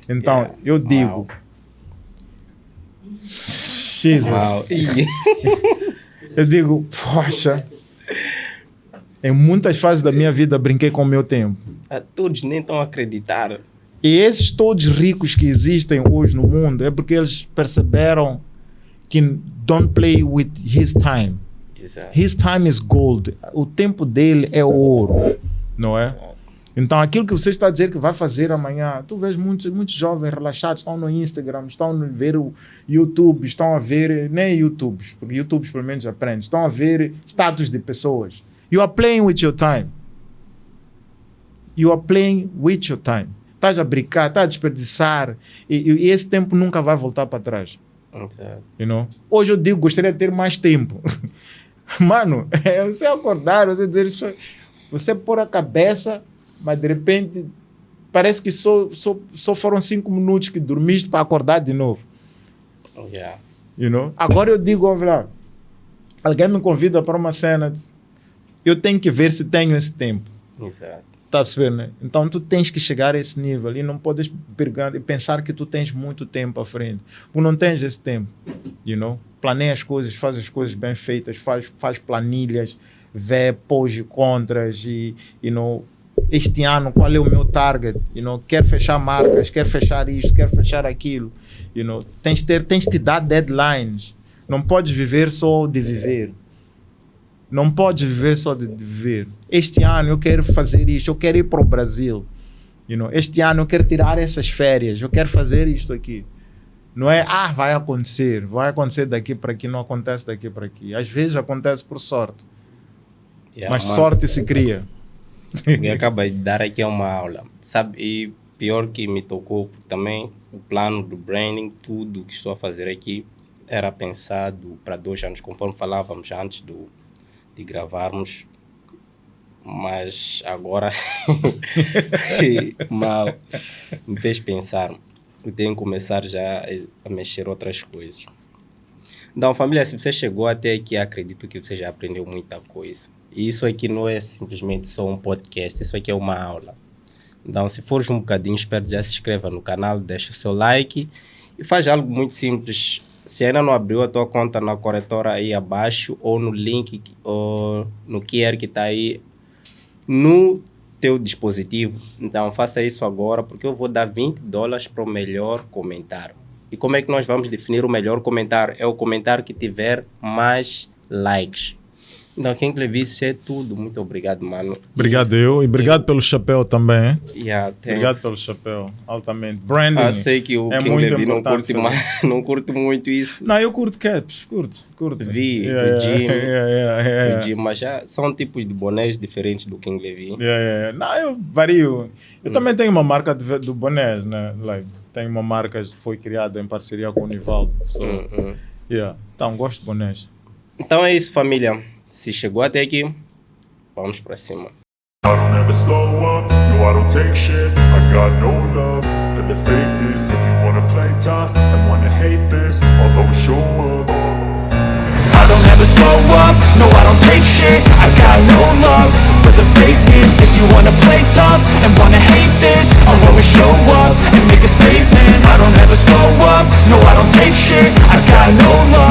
Então, eu digo... Jesus. Eu digo, poxa... Em muitas fases da minha vida brinquei com o meu tempo. Todos nem estão a acreditar. E esses todos ricos que existem hoje no mundo é porque eles perceberam que don't play with his time. Exato. His time is gold. O tempo dele é ouro, não é? Então, aquilo que você está a dizer que vai fazer amanhã, tu vês muitos jovens relaxados, estão no Instagram, estão a ver o YouTube, estão a ver, nem YouTube, porque YouTube pelo menos aprende, estão a ver status de pessoas. You are playing with your time. You are playing with your time. Estás a brincar, estás a desperdiçar, e esse tempo nunca vai voltar para trás. Exato. Hoje eu digo, gostaria de ter mais tempo. Mano, você acordar, você dizer, você pôr a cabeça, mas de repente parece que só foram 5 minutos que dormiste para acordar de novo. Agora eu digo, alguém me convida para uma cena, eu tenho que ver se tenho esse tempo. Exato. Tá percebendo, né? Então tu tens que chegar a esse nível e não podes pensar que tu tens muito tempo à frente. Tu não tens esse tempo, Planeia as coisas, faz as coisas bem feitas, faz planilhas, vê pós e contras este ano qual é o meu target, quero fechar marcas, quero fechar isto, quero fechar aquilo, tens de dar deadlines, Não podes viver só de viver. Não podes viver só de viver. Este ano eu quero fazer isto, eu quero ir para o Brasil. Este ano eu quero tirar essas férias, eu quero fazer isto aqui. Não é, vai acontecer daqui para aqui, não acontece daqui para aqui. Às vezes acontece por sorte. Mas sorte se cria. Eu acabei de dar aqui uma aula. Sabe, e pior que me tocou também, o plano do branding, tudo que estou a fazer aqui, era pensado para 2 anos, conforme falávamos antes de gravarmos. Mas agora mal me fez pensar. Eu tenho que começar já a mexer outras coisas. Então, família, se você chegou até aqui, acredito que você já aprendeu muita coisa. E isso aqui não é simplesmente só um podcast, isso aqui é uma aula. Então, se fores um bocadinho esperto, já se inscreva no canal, deixa o seu like e faz algo muito simples. Se ainda não abriu a tua conta na corretora aí abaixo, ou no link, ou no QR que está aí no teu dispositivo, então faça isso agora, porque eu vou dar $20 para o melhor comentário. E como é que nós vamos definir o melhor comentário? É o comentário que tiver mais likes. Então, King Levi, isso é tudo. Muito obrigado, mano. Obrigado e obrigado pelo chapéu também. Obrigado pelo chapéu, altamente. Branding. Sei que o King Levi não curte muito isso. Não, eu curto caps, curto. Vi, do Jim, mas já são tipos de bonés diferentes do King Levi. Não, eu vario. Eu também tenho uma marca do bonés, né? Tenho uma marca que foi criada em parceria com o Nivaldo. Então, gosto de bonés. Então é isso, família. Se chegou até aqui, vamos pra cima. I don't ever slow up, no I don't take shit. I got no love for the fakeness. If you wanna play tough and wanna hate this, I'll always show up. I don't ever slow up, no I don't take shit. I got no love for the fakeness. If you wanna play tough and wanna hate this, I'll always show up and make a statement. I don't ever slow up, no I don't take shit. I got no love